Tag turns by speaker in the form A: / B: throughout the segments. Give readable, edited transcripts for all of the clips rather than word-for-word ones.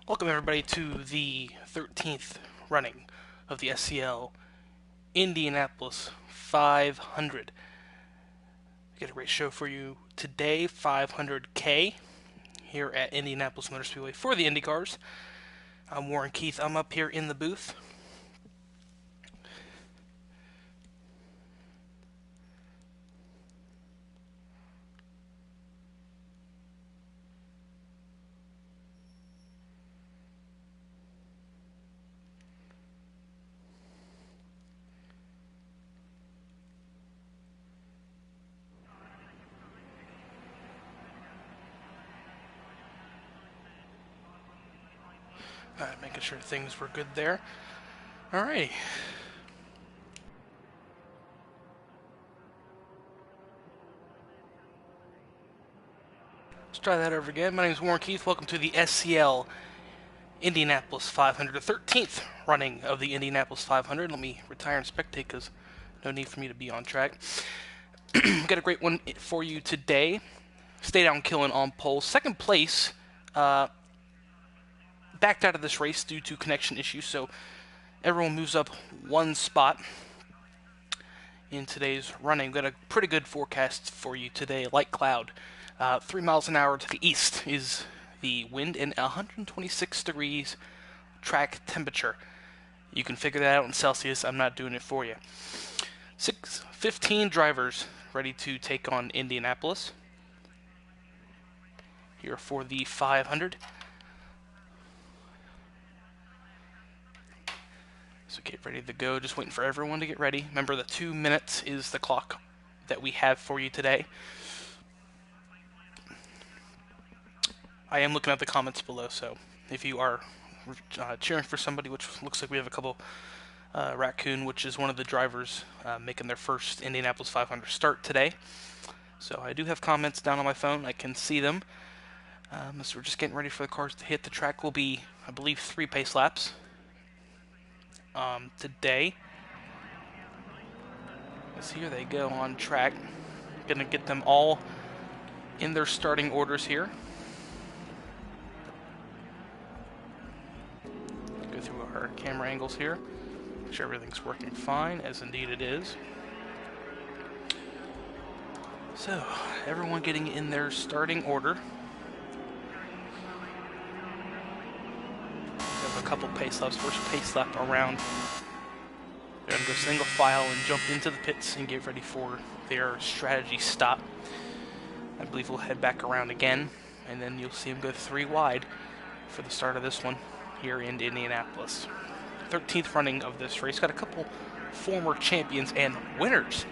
A: Welcome everybody to the 13th running of the SCL Indianapolis 500. We got a great show for you today, 500K here at Indianapolis Motor Speedway for the IndyCars. I'm Warren Keith. I'm up here in the booth. Making sure things were good there. Alrighty. Let's try that over again. My name is Warren Keith. Welcome to the SCL Indianapolis 500, the 13th running of the Indianapolis 500. Let me retire and spectate because no need for me to be on track. Got a great one for you today. Stay down killing on pole. Second place backed out of this race due to connection issues, so everyone moves up one spot in today's running. We've got a pretty good forecast for you today. Light cloud. 3 miles an hour to the east is the wind and 126 degrees track temperature. You can figure that out in Celsius. I'm not doing it for you. 15 drivers ready to take on Indianapolis here for the 500. So get ready to go. Just waiting for everyone to get ready. Remember, the 2 minutes is the clock that we have for you today. I am looking at the comments below, so if you are cheering for somebody, which looks like we have a couple, Raccoon, which is one of the drivers making their first Indianapolis 500 start today. So I do have comments down on my phone. I can see them. So we're just getting ready for the cars to hit the track. Will be, I believe, 3 pace laps today. As here they go on track. Gonna get them all in their starting orders here. Go through our camera angles here. Make sure everything's working fine, as indeed it is. So, everyone getting in their starting order. A couple pace laps. First pace lap around. They're going to go single file and jump into the pits and get ready for their strategy stop. I believe we'll head back around again, and then you'll see them go 3 wide for the start of this one here in Indianapolis. 13th running of this race. Got a couple former champions and winners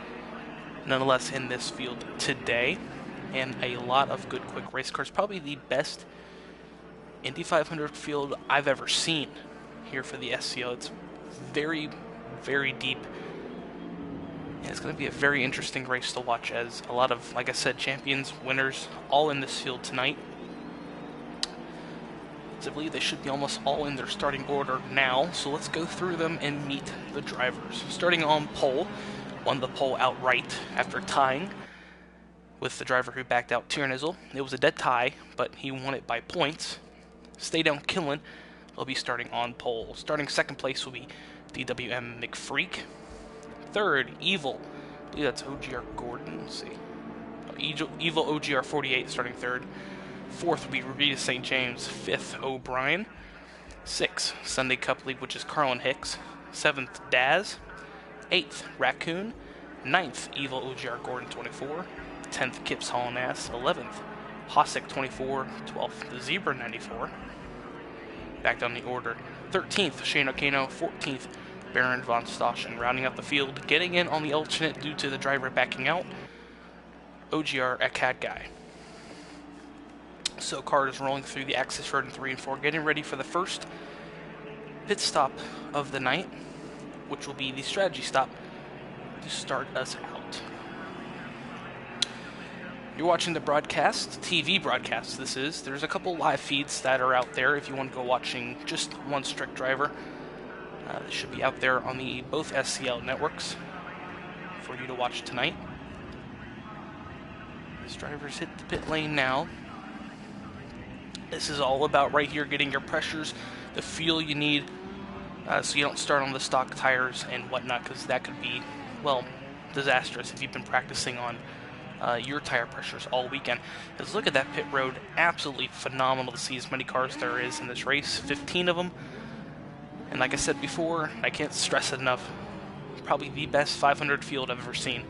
A: nonetheless in this field today, and a lot of good quick race cars. Probably the best Indy 500 field I've ever seen here for the SCL. It's very, very deep, and it's going to be a very interesting race to watch, as a lot of, like I said, champions, winners, all in this field tonight. I believe they should be almost all in their starting order now, so let's go through them and meet the drivers. Starting on pole, won the pole outright after tying with the driver who backed out, Tiernizel. It was a dead tie, but he won it by points. Stay down killing. They'll be starting on pole. Starting second place will be DWM McFreak. Third, Evil. I believe that's OGR Gordon. Let's see. Evil OGR 48 starting third. Fourth will be Rita St. James. Fifth, O'Brien. Sixth, Sunday Cup League, which is Carlin Hicks. Seventh, Daz. Eighth, Raccoon. Ninth, Evil OGR Gordon 24. 10th, Kips Hauling Ass. 11th, Hosek 24. 12th, the Zebra 94. Back down the order. 13th, Shane Ocano. 14th, Baron von Stoschen. Rounding out the field, getting in on the alternate due to the driver backing out, OGR Akkad Guy. So cars rolling through the access road in 3 and 4, getting ready for the first pit stop of the night, which will be the strategy stop to start us out. You're watching the broadcast, TV broadcast this is. There's a couple live feeds that are out there if you want to go watching just one strict driver. They should be out there on the both SCL networks for you to watch tonight. As drivers hit the pit lane now. This is all about right here getting your pressures, the fuel you need, so you don't start on the stock tires and whatnot, because that could be, well, disastrous if you've been practicing on your tire pressures all weekend. Because look at that pit road, absolutely phenomenal to see as many cars there is in this race, 15 of them. And like I said before, I can't stress it enough, probably the best 500 field I've ever seen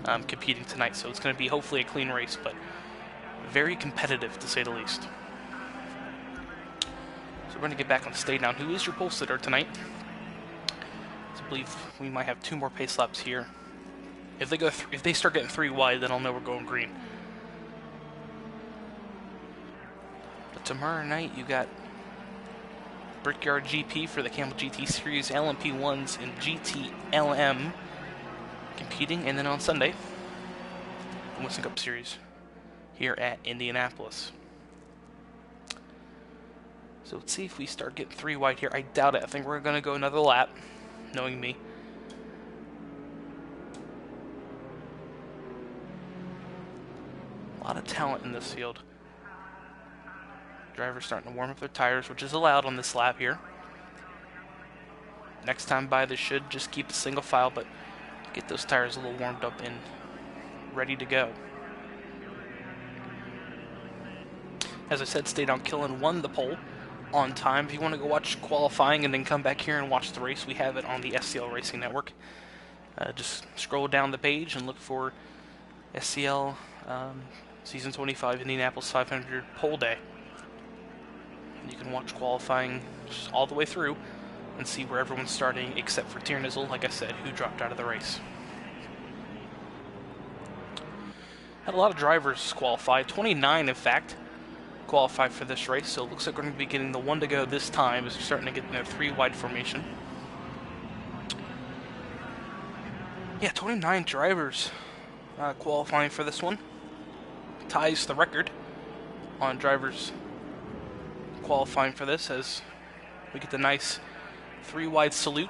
A: competing tonight. So it's going to be hopefully a clean race, but very competitive to say the least. So we're going to get back on stay down. Who is your pole sitter tonight? I believe we might have 2 more pace laps here. If they start getting 3 wide, then I'll know we're going green. But tomorrow night you got Brickyard GP for the Camel GT Series, LMP1s, and GT-LM competing, and then on Sunday, the Winston Cup Series here at Indianapolis. So let's see if we start getting 3 wide here. I doubt it. I think we're going to go another lap, knowing me. A lot of talent in this field. Drivers starting to warm up their tires, which is allowed on this lap here. Next time by, they should just keep a single file, but get those tires a little warmed up and ready to go. As I said, Stay Down Killin won the pole on time. If you want to go watch qualifying and then come back here and watch the race, we have it on the SCL Racing Network. Just scroll down the page and look for SCL Season 25 Indianapolis 500 Pole Day. You can watch qualifying just all the way through and see where everyone's starting, except for Tiernizzle, like I said, who dropped out of the race. Had a lot of drivers qualify, 29 in fact, qualified for this race, so it looks like we're going to be getting the 1 to go this time as we're starting to get in their 3 wide formation. Yeah, 29 drivers qualifying for this one. Ties the record on drivers qualifying for this as we get the nice 3 wide salute.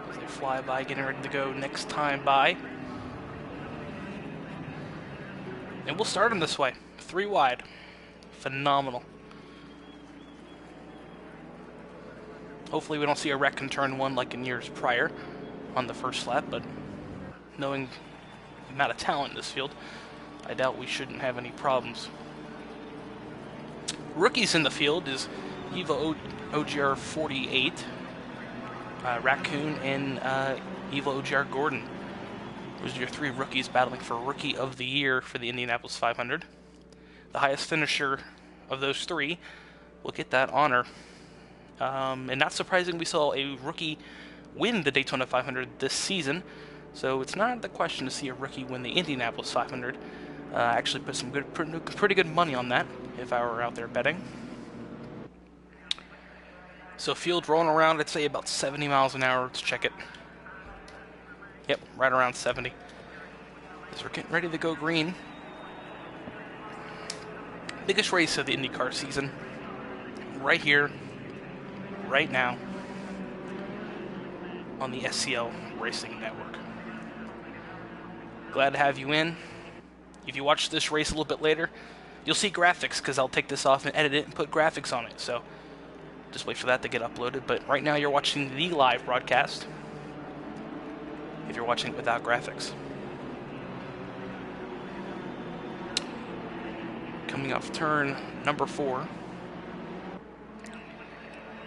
A: As they fly by, getting ready to go next time by. And we'll start them this way. 3 wide. Phenomenal. Hopefully we don't see a wreck in turn 1 like in years prior on the first lap, but knowing the amount of talent in this field, I doubt we shouldn't have any problems. Rookies in the field is Evo OGR 48, Raccoon, and Evo OGR Gordon. Those are your 3 rookies battling for Rookie of the Year for the Indianapolis 500. The highest finisher of those 3 will get that honor. And not surprising, we saw a rookie win the Daytona 500 this season, so it's not out of the question to see a rookie win the Indianapolis 500. I actually put some pretty good money on that if I were out there betting. So field rolling around, I'd say about 70 miles an hour. Let's check it. Yep, right around 70. As we're getting ready to go green. Biggest race of the IndyCar season. Right here, right now, on the SCL Racing Network. Glad to have you in. If you watch this race a little bit later, you'll see graphics, because I'll take this off and edit it and put graphics on it. So just wait for that to get uploaded. But right now you're watching the live broadcast, if you're watching it without graphics. Coming off turn number 4.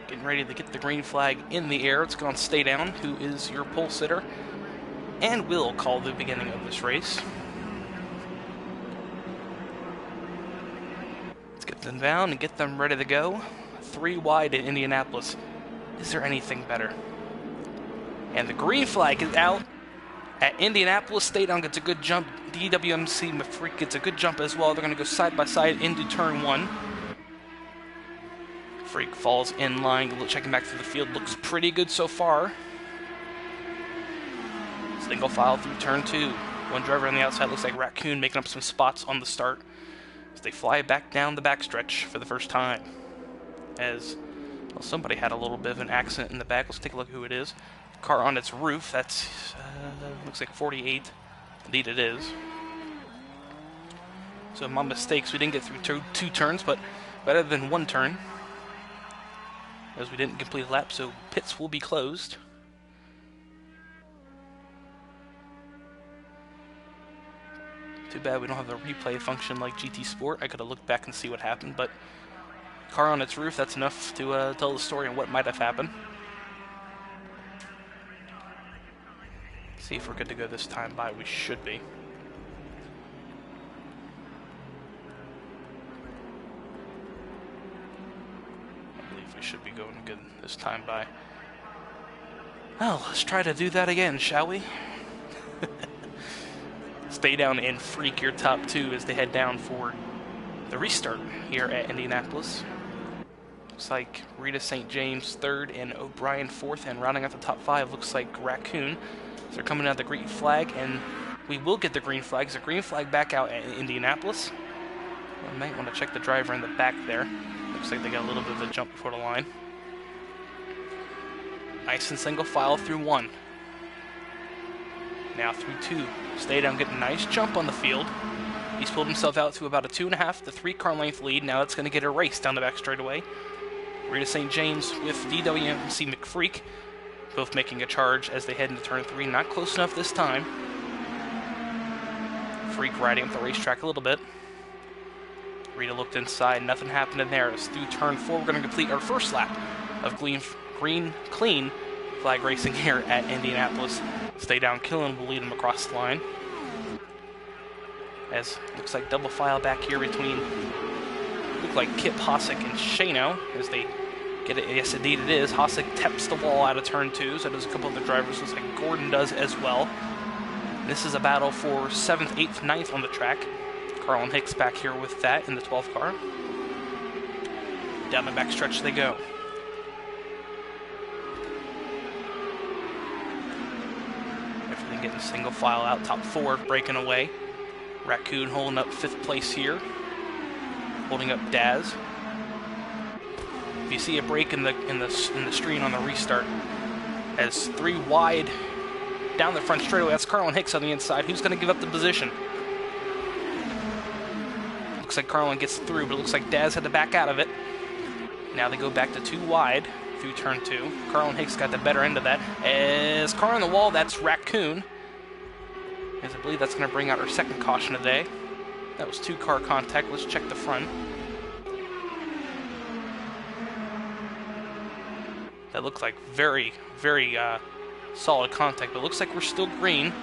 A: Getting ready to get the green flag in the air. It's going to Stay Down, who is your pole sitter, and will call the beginning of this race. Let's get them down and get them ready to go. 3 wide in Indianapolis. Is there anything better? And the green flag is out at Indianapolis. Stay Down gets a good jump. DWMC Mafreak gets a good jump as well. They're going to go side by side into turn 1. Freak falls in line. Checking back through the field. Looks pretty good so far. Single file through turn 2. One driver on the outside, looks like Raccoon, making up some spots on the start as they fly back down the backstretch for the first time. As well, somebody had a little bit of an accident in the back. Let's take a look who it is. Car on its roof. That's looks like 48. Indeed it is. So my mistakes, we didn't get through two turns, but better than one turn, as we didn't complete a lap, so pits will be closed. Too bad we don't have the replay function like GT Sport. I could have looked back and see what happened, but car on its roof, that's enough to tell the story on what might have happened. See if we're good to go this time by. We should be. I believe we should be going good this time by. Well, let's try to do that again, shall we? Stay down and freak your top two as they head down for the restart here at Indianapolis. Looks like Rita St. James third and O'Brien fourth, and rounding out the top five looks like Raccoon. So they're coming out the green flag, and we will get the green flag. There's a green flag back out at Indianapolis. I might want to check the driver in the back there. Looks like they got a little bit of a jump before the line. Nice and single file through one. Now through two. Stay down, get a nice jump on the field. He's pulled himself out to about a 2.5 to 3 car length lead. Now it's going to get a race down the back straightaway. Rita St. James with DWMC McFreak, both making a charge as they head into turn 3. Not close enough this time. Freak riding up the racetrack a little bit. Rita looked inside, nothing happened in there. It's through turn 4. We're going to complete our first lap of green clean flag racing here at Indianapolis. Stay down, Killen will lead him across the line. As looks like double file back here between, look like Kip Hossack and Shano as they get it. Yes, indeed it is. Hossack taps the wall out of turn 2, so does a couple of the drivers. Looks like Gordon does as well. This is a battle for 7th, 8th, 9th on the track. Carlin Hicks back here with that in the 12th car. Down the back stretch they go. Everything getting single file out, top 4 breaking away. Raccoon holding up 5th place here, holding up Daz. If you see a break in the screen on the restart, as 3 wide down the front straightaway, that's Carlin Hicks on the inside. Who's going to give up the position? Looks like Carlin gets through, but it looks like Daz had to back out of it. Now they go back to 2 wide through turn 2. Carlin Hicks got the better end of that. As car on the wall, that's Raccoon. As I believe that's going to bring out our second caution of the day. That was 2 car contact. Let's check the front. That looks like very, very solid contact, but it looks like we're still green.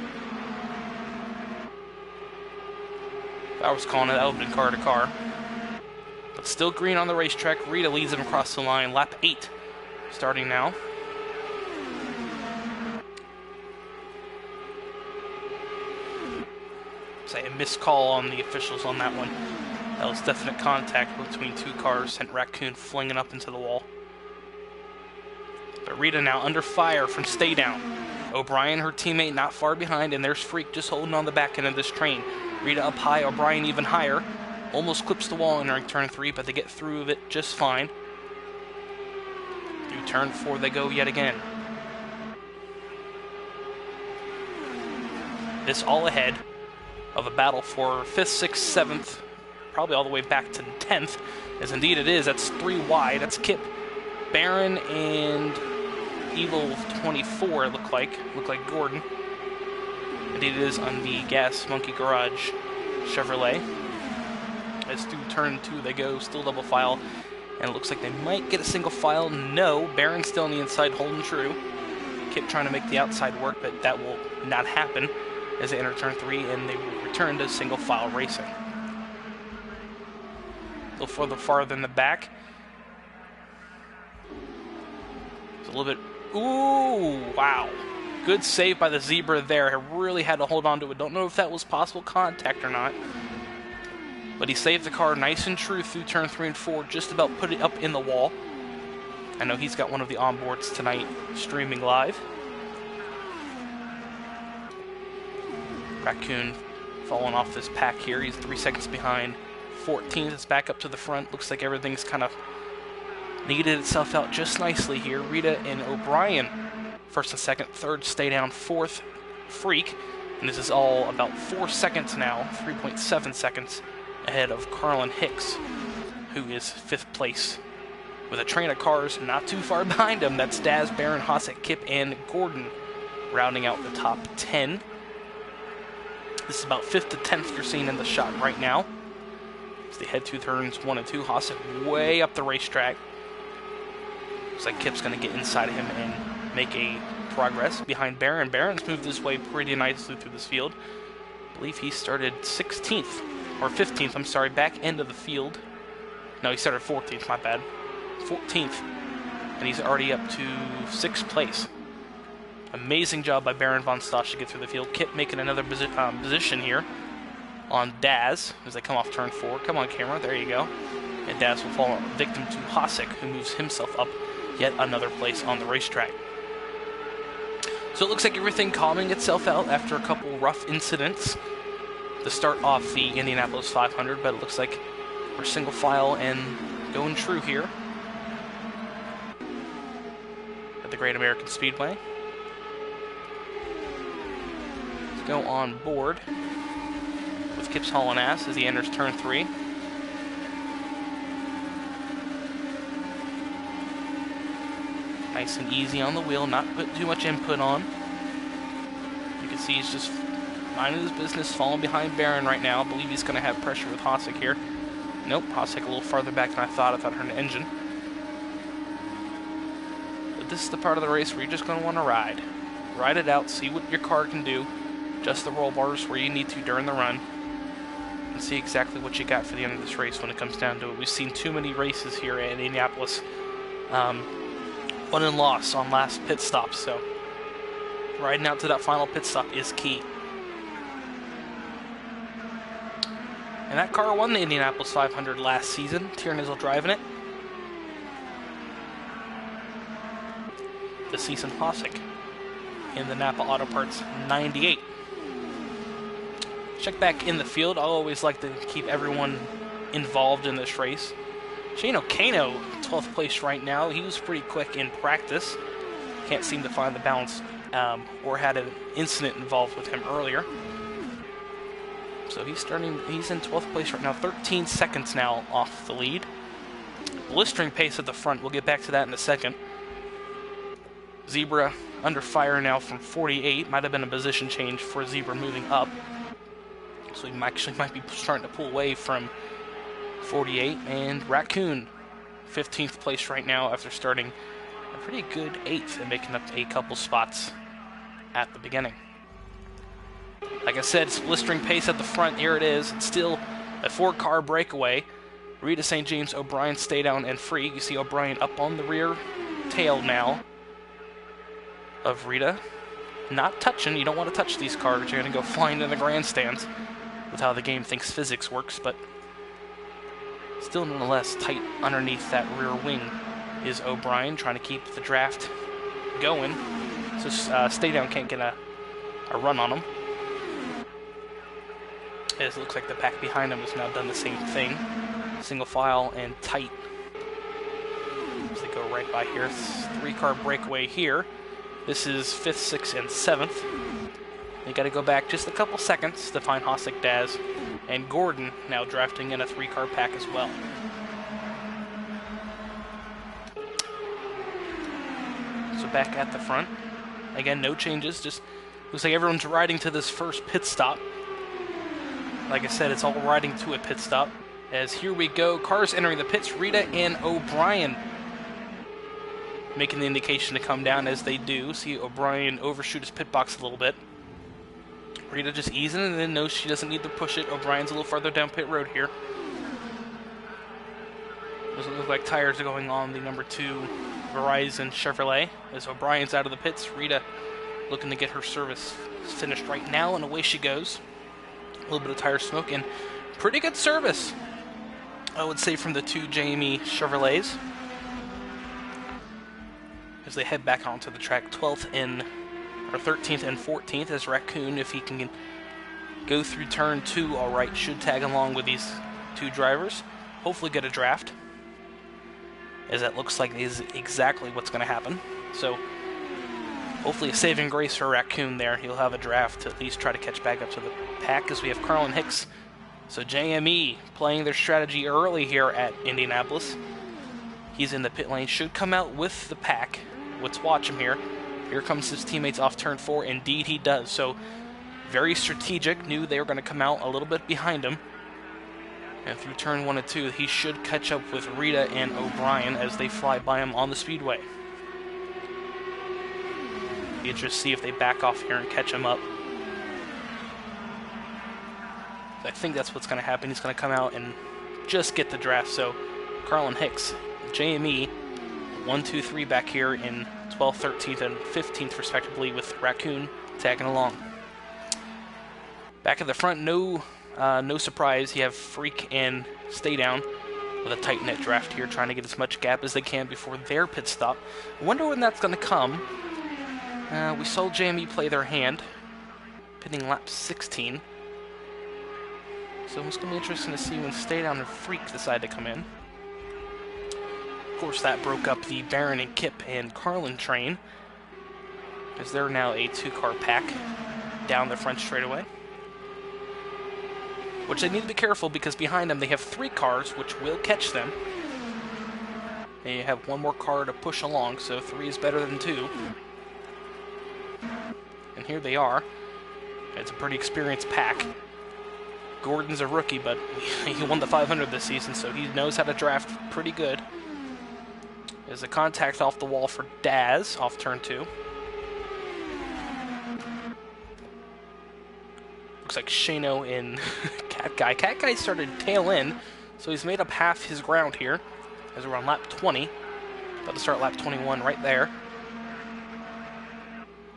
A: If I was calling it, that would have been car to car. But still green on the racetrack. Rita leads him across the line. Lap 8 starting now. Say a missed call on the officials on that one. That was definite contact between 2 cars, sent Raccoon flinging up into the wall. But Rita now under fire from Stay Down. O'Brien, her teammate, not far behind, and there's Freak just holding on the back end of this train. Rita up high, O'Brien even higher. Almost clips the wall entering turn 3, but they get through it just fine. Through turn 4 they go yet again. This all ahead of a battle for 5th, 6th, 7th, probably all the way back to 10th, as indeed it is. That's 3 wide. That's Kip, Barron, and Evil 24, look like Gordon. Indeed it is on the Gas Monkey Garage Chevrolet. As through turn 2 they go, still double file, and it looks like they might get a single file. No, Barron's still on the inside holding true. Kip trying to make the outside work, but that will not happen as they enter turn 3, and they will return to single file racing. A little farther in the back. It's a little bit, ooh, wow. Good save by the Zebra there. I really had to hold on to it. Don't know if that was possible contact or not. But he saved the car nice and true through turn 3 and 4, just about put it up in the wall. I know he's got one of the onboards tonight streaming live. Raccoon falling off this pack here. He's 3 seconds behind 14th. It's back up to the front. Looks like everything's kind of needed itself out just nicely here. Rita and O'Brien, 1st and 2nd. 3rd, Stay Down. 4th, Freak. And this is all about 4 seconds now, 3.7 seconds ahead of Carlin Hicks, who is 5th place. With a train of cars not too far behind him, that's Daz, Barron, Hossack, Kip, and Gordon rounding out the top 10. This is about 5th to 10th you're seeing in the shot right now. As they head through turns 1 and 2, Hossack way up the racetrack. Looks like Kip's going to get inside of him and make a progress behind Barron. Barron's moved his way pretty nicely through this field. I believe he started 16th, or 15th, I'm sorry, back end of the field. No, he started 14th, my bad. 14th, and he's already up to 6th place. Amazing job by Baron von Stosch to get through the field. Kip making another position here on Daz as they come off turn 4. Come on, camera, there you go. And Daz will fall victim to Hossack, who moves himself up yet another place on the racetrack. So it looks like everything calming itself out after a couple rough incidents to start off the Indianapolis 500, but it looks like we're single file and going true here at the Great American Speedway. Let's go on board with Kip's hauling ass as he enters turn 3. Nice and easy on the wheel, not put too much input on. You can see he's just minding his business, falling behind Barron right now. I believe he's going to have pressure with Hossack here. Nope, Hossack a little farther back than I thought. I thought I heard an engine. But this is the part of the race where you're just going to want to ride. Ride it out, see what your car can do. Adjust the roll bars where you need to during the run. And see exactly what you got for the end of this race when it comes down to it. We've seen too many races here at Indianapolis. Won and loss on last pit stop, so riding out to that final pit stop is key. And that car won the Indianapolis 500 last season. Tiernizzle driving it. This season, Hossack in the Napa Auto Parts 98. Check back in the field. I always like to keep everyone involved in this race. Shane O'Kano, 12th place right now. He was pretty quick in practice. Can't seem to find the balance or had an incident involved with him earlier. So he's in 12th place right now, 13 seconds now off the lead. Blistering pace at the front, we'll get back to that in a second. Zebra under fire now from 48, might have been a position change for Zebra moving up. So he actually might be starting to pull away from 48, and Raccoon, 15th place right now after starting a pretty good 8th and making up a couple spots at the beginning. Like I said, it's blistering pace at the front. Here it is. It's still a 4-car breakaway. Rita St. James, O'Brien stay down and free. You see O'Brien up on the rear tail now of Rita. Not touching. You don't want to touch these cars. You're going to go flying in the grandstands with how the game thinks physics works, but still nonetheless tight underneath that rear wing is O'Brien, trying to keep the draft going. So stay down can't get a run on him. As it looks like the pack behind him has now done the same thing. Single file and tight. As they go right by here. 3-car breakaway here. This is 5th, 6th, and 7th. They got to go back just a couple seconds to find Hossack, Daz, and Gordon now drafting in a 3-car pack as well. So back at the front. Again, no changes. Just looks like everyone's riding to this first pit stop. Like I said, it's all riding to a pit stop. As here we go, cars entering the pits. Rita and O'Brien making the indication to come down as they do. See O'Brien overshoot his pit box a little bit. Rita just easing and then knows she doesn't need to push it. O'Brien's a little farther down pit road here. Doesn't look like tires are going on the number 2 Verizon Chevrolet. As O'Brien's out of the pits, Rita looking to get her service finished right now, and away she goes. A little bit of tire smoke and pretty good service, I would say, from the 2 Jamie Chevrolets as they head back onto the track. 13th and 14th as Raccoon, if he can go through turn 2 all right, should tag along with these 2 drivers, hopefully get a draft, as that looks like is exactly what's going to happen. So hopefully a saving grace for Raccoon there. He'll have a draft to at least try to catch back up to the pack, as we have Carlin Hicks So JME playing their strategy early here at Indianapolis. He's in the pit lane, should come out with the pack. Let's watch him here. Here comes his teammates off turn 4. Indeed he does. So very strategic, knew they were going to come out a little bit behind him. And through turn 1 and 2, he should catch up with Rita and O'Brien as they fly by him on the speedway. You just see if they back off here and catch him up. I think that's what's going to happen. He's going to come out and just get the draft. So Carlin Hicks, JME, 1, 2, 3 back here in 12th, 13th, and 15th respectively, with Raccoon tagging along. Back at the front, no surprise. You have Freak and Stay Down with a tight net draft here, trying to get as much gap as they can before their pit stop. I wonder when that's going to come. We saw JME play their hand, pitting lap 16. So it's going to be interesting to see when Stay Down and Freak decide to come in. Of course, that broke up the Baron and Kip and Carlin train, as they're now a 2-car pack down the front straightaway. Which they need to be careful, because behind them they have 3 cars which will catch them. They have 1 more car to push along, so 3 is better than 2. And here they are. It's a pretty experienced pack. Gordon's a rookie, but he won the 500 this season, so he knows how to draft pretty good. There's a contact off the wall for Daz off turn 2. Looks like Shano and Cat Guy. Cat Guy started tail in, so he's made up half his ground here, as we're on lap 20. About to start lap 21 right there.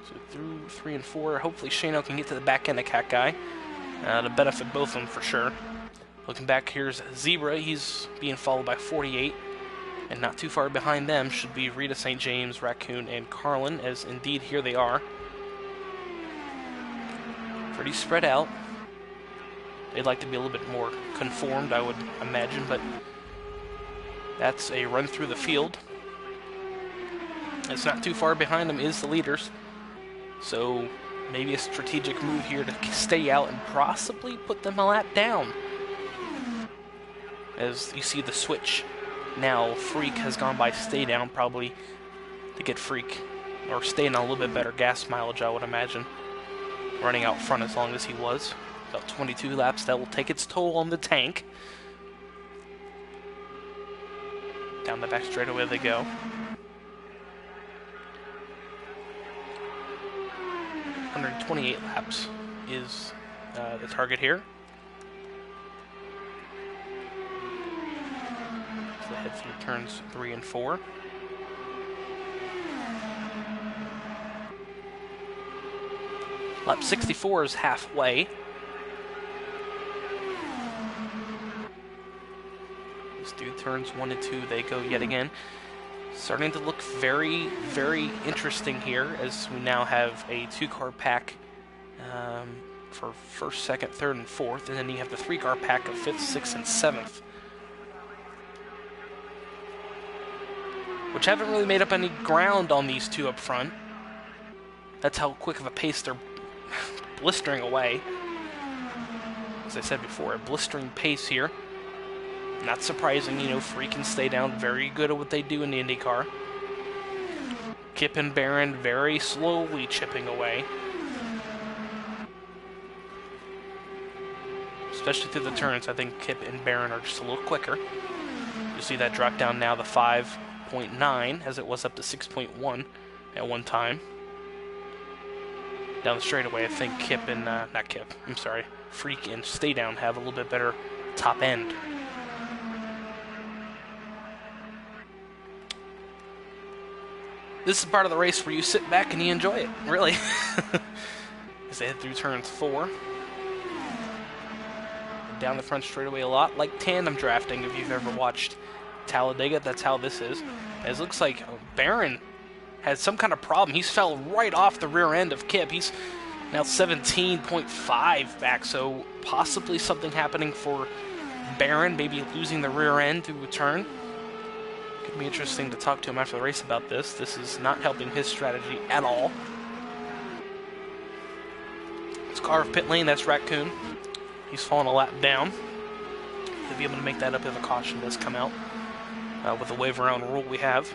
A: So through 3 and 4, hopefully Shano can get to the back end of Cat Guy. To benefit both of them for sure. Looking back, here's Zebra. He's being followed by 48. And not too far behind them should be Rita St. James, Raccoon, and Carlin, as indeed here they are. Pretty spread out. They'd like to be a little bit more conformed, I would imagine, but that's a run through the field. It's not too far behind them is the leaders. So maybe a strategic move here to stay out and possibly put them a lap down. As you see the switch now, Freak has gone by Stay Down, probably to get Freak, or staying on a little bit better gas mileage, I would imagine. Running out front as long as he was. About 22 laps, that will take its toll on the tank. Down the back straightaway they go. 128 laps is the target here. So head through turns 3 and 4. Lap 64 is halfway. This dude turns 1 and 2, they go yet again. Starting to look very, very interesting here, as we now have a 2-car pack for 1st, 2nd, 3rd, and 4th, and then you have the 3-car pack of 5th, 6th, and 7th. Which haven't really made up any ground on these 2 up front. That's how quick of a pace they're blistering away. As I said before, a blistering pace here. Not surprising, you know, Freak and Stay Down, very good at what they do in the IndyCar. Kip and Baron very slowly chipping away. Especially through the turns, I think Kip and Baron are just a little quicker. You see that drop down now to 5.9, as it was up to 6.1 at one time. Down the straightaway, I think Kip and, not Kip, I'm sorry, Freak and Stay Down have a little bit better top end. This is part of the race where you sit back and you enjoy it, really. As they head through turns 4. Down the front straightaway a lot, like tandem drafting if you've ever watched Talladega, that's how this is. As it looks like Baron has some kind of problem. He's fell right off the rear end of Kip. He's now 17.5 back, so possibly something happening for Baron, maybe losing the rear end through a turn. Could be interesting to talk to him after the race about this. This is not helping his strategy at all. It's car of pit lane, that's Raccoon. He's fallen a lap down. He'll be able to make that up if a caution does come out. With the waiver on rule we have.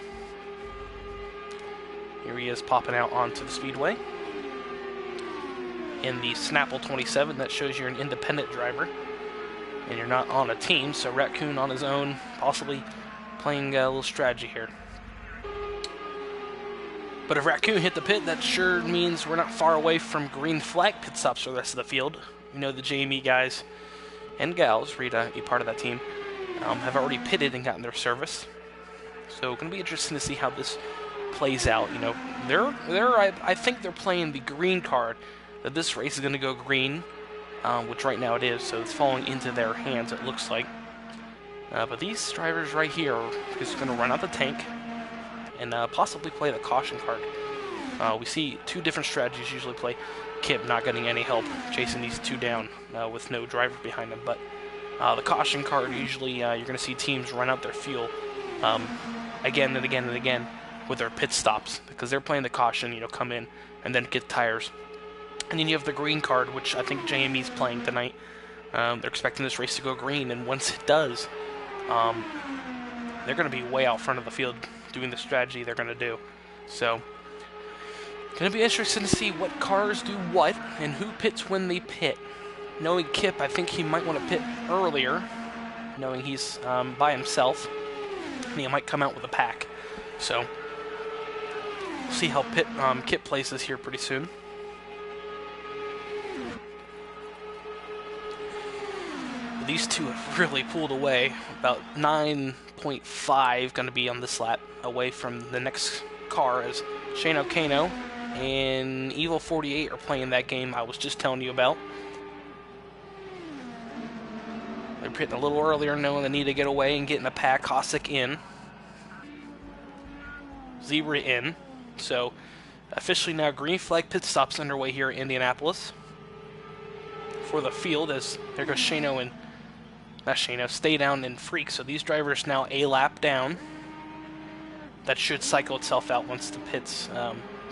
A: Here he is popping out onto the speedway. In the Snapple 27, that shows you're an independent driver. And you're not on a team, so Raccoon on his own, possibly playing a little strategy here. But if Raccoon hit the pit, that sure means we're not far away from green flag pit stops for the rest of the field. You know the JME guys and gals, Rita, be part of that team, have already pitted and gotten their service. So it's going to be interesting to see how this plays out. You know, I think they're playing the green card, that this race is going to go green, which right now it is, so it's falling into their hands, it looks like. But these drivers right here are just going to run out the tank and possibly play the caution card. We see two different strategies usually play. Kip not getting any help, chasing these two down with no driver behind them. But the caution card, usually you're going to see teams run out their fuel again and again and again with their pit stops, because they're playing the caution, you know, come in and then get tires. And then you have the green card, which I think JME's playing tonight. They're expecting this race to go green, and once it does, they're going to be way out front of the field doing the strategy they're going to do. So, going to be interesting to see what cars do what and who pits when they pit. Knowing Kip, I think he might want to pit earlier, knowing he's by himself, and he might come out with a pack. So, we'll see how Kip plays this here pretty soon. These two have really pulled away, about 9.5 going to be on this lap, away from the next car, as Shane Kano and Evil 48 are playing that game I was just telling you about. They're pitting a little earlier, knowing they need to get away and get in a pack. Cossack in. Zebra in. So, officially now green flag pit stops underway here in Indianapolis for the field, as there goes Shano and Stay Down and Freak. So these drivers now a lap down. That should cycle itself out once the pit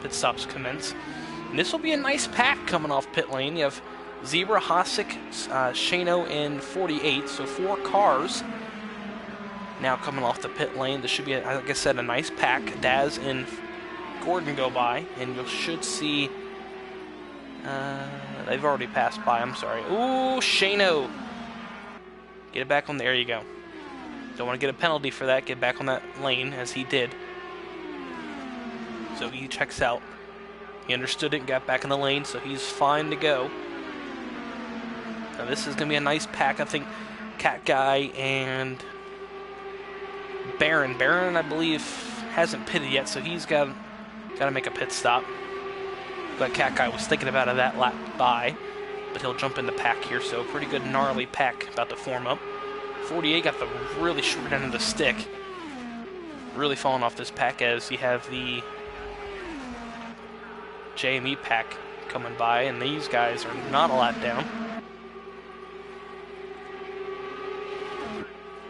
A: stops commence. And this will be a nice pack coming off pit lane. You have Zebra, Hossack, Shano, and 48. So 4 cars now coming off the pit lane. This should be, like I said, a nice pack. Daz and Gordon go by, and you should see. They've already passed by. I'm sorry. Ooh, Shano. Get it back on there. You go. Don't want to get a penalty for that. Get back on that lane, as he did. So he checks out. He understood it and got back in the lane, so he's fine to go. Now this is going to be a nice pack. I think Cat Guy and Baron. Baron, I believe, hasn't pitted yet, so he's got to make a pit stop. But Cat Guy was thinking about it that lap by, but he'll jump in the pack here, so pretty good gnarly pack about to form up. 48 got the really short end of the stick. Really falling off this pack, as you have the JME pack coming by, and these guys are not a lap down.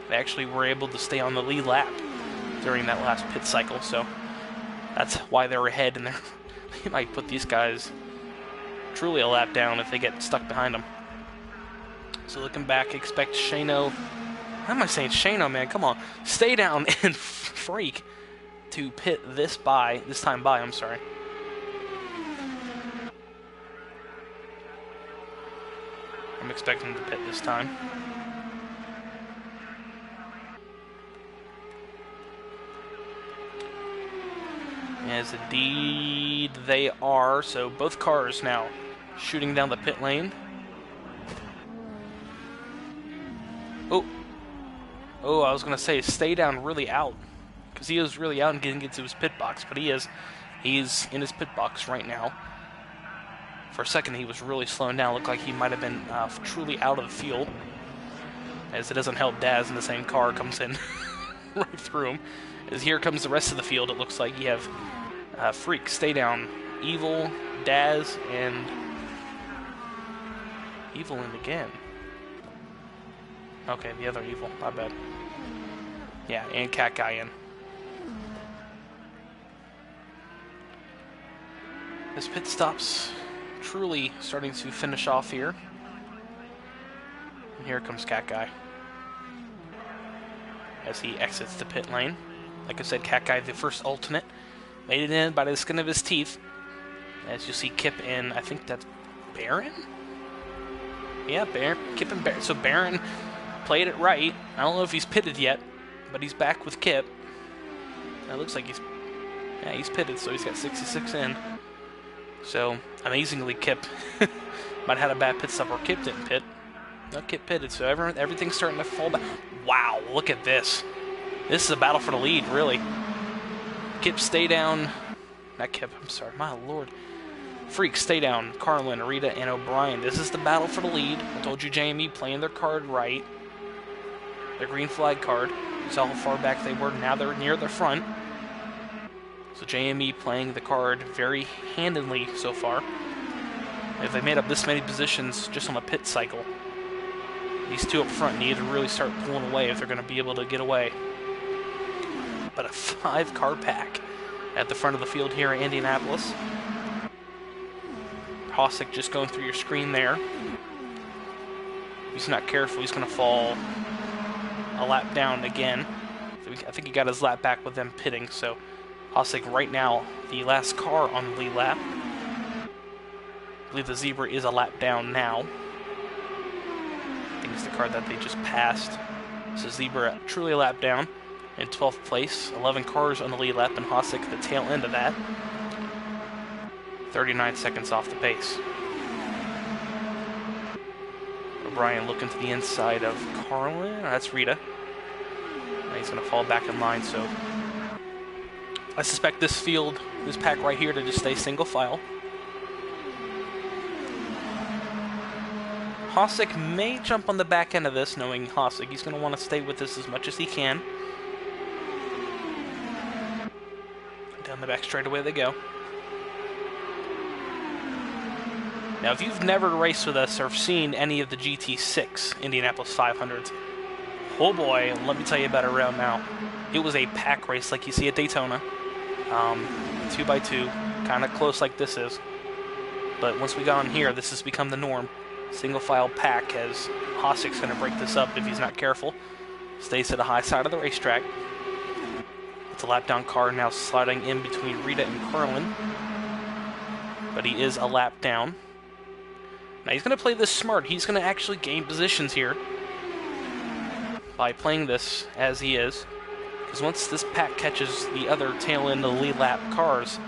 A: They actually were able to stay on the lead lap during that last pit cycle, so that's why they're ahead, and they might put these guys truly a lap down if they get stuck behind them. So looking back, expect Shano. How am I saying Shano, man? Come on. Stay Down and Freak to pit this time by, I'm sorry. I'm expecting them to pit this time. As indeed they are. So both cars now shooting down the pit lane. Oh, I was going to say, Stay Down really out. Because he is really out and getting into his pit box. But he's in his pit box right now. For a second, he was really slowing down. Looked like he might have been truly out of the field. As it doesn't help, Daz in the same car comes in right through him. As here comes the rest of the field, it looks like you have Freak, Stay Down, Evil, Daz, and Evil in again. Okay, the other Evil, my bad. Yeah, and Cat Guy in. This pit stop's truly starting to finish off here. Here comes Cat Guy as he exits the pit lane. Like I said, Cat Guy, the first alternate, made it in by the skin of his teeth. As you see Kip and I think that's Baron? Yeah, Baron, Kip and Baron. So Baron played it right. I don't know if he's pitted yet, but he's back with Kip. It looks like he's pitted, so he's got 66 in. So, amazingly, Kip might have had a bad pit stop, or Kip didn't pit. No, Kip pitted, so everything's starting to fall back. Wow, look at this. This is a battle for the lead, really. Kip, stay down. Not Kip, I'm sorry, my lord. Freak, stay down. Carlin, Rita, and O'Brien. This is the battle for the lead. I told you JME playing their card right. Their green flag card. You saw how far back they were. Now they're near the front. So JME playing the card very handedly so far. If they made up this many positions just on a pit cycle, these two up front need to really start pulling away if they're going to be able to get away. But a 5-car pack at the front of the field here in Indianapolis. Hossack just going through your screen there. If he's not careful, he's going to fall a lap down again. So I think he got his lap back with them pitting, so Hossack right now, the last car on the lead lap. I believe the Zebra is a lap down now. I think it's the car that they just passed. So Zebra truly a lap down in 12th place. 11 cars on the lead lap, and Hossack the tail end of that. 39 seconds off the pace. O'Brien looking to the inside of Carlin. Oh, that's Rita. Now he's going to fall back in line, so I suspect this field, this pack right here, to just stay single file. Hossack may jump on the back end of this, knowing Hossack. He's going to want to stay with this as much as he can. Down the back straightaway they go. Now, if you've never raced with us or seen any of the GT6 Indianapolis 500s, oh boy, let me tell you about it right now. It was a pack race like you see at Daytona. 2x2, kind of close like this is. But once we got on here, this has become the norm. Single file pack, as Hossack's going to break this up if he's not careful. Stays to the high side of the racetrack. It's a lap down car now sliding in between Rita and Carlin. But he is a lap down. Now he's going to play this smart. He's going to actually gain positions here by playing this as he is. Because once this pack catches the other tail end of the lead lap cars,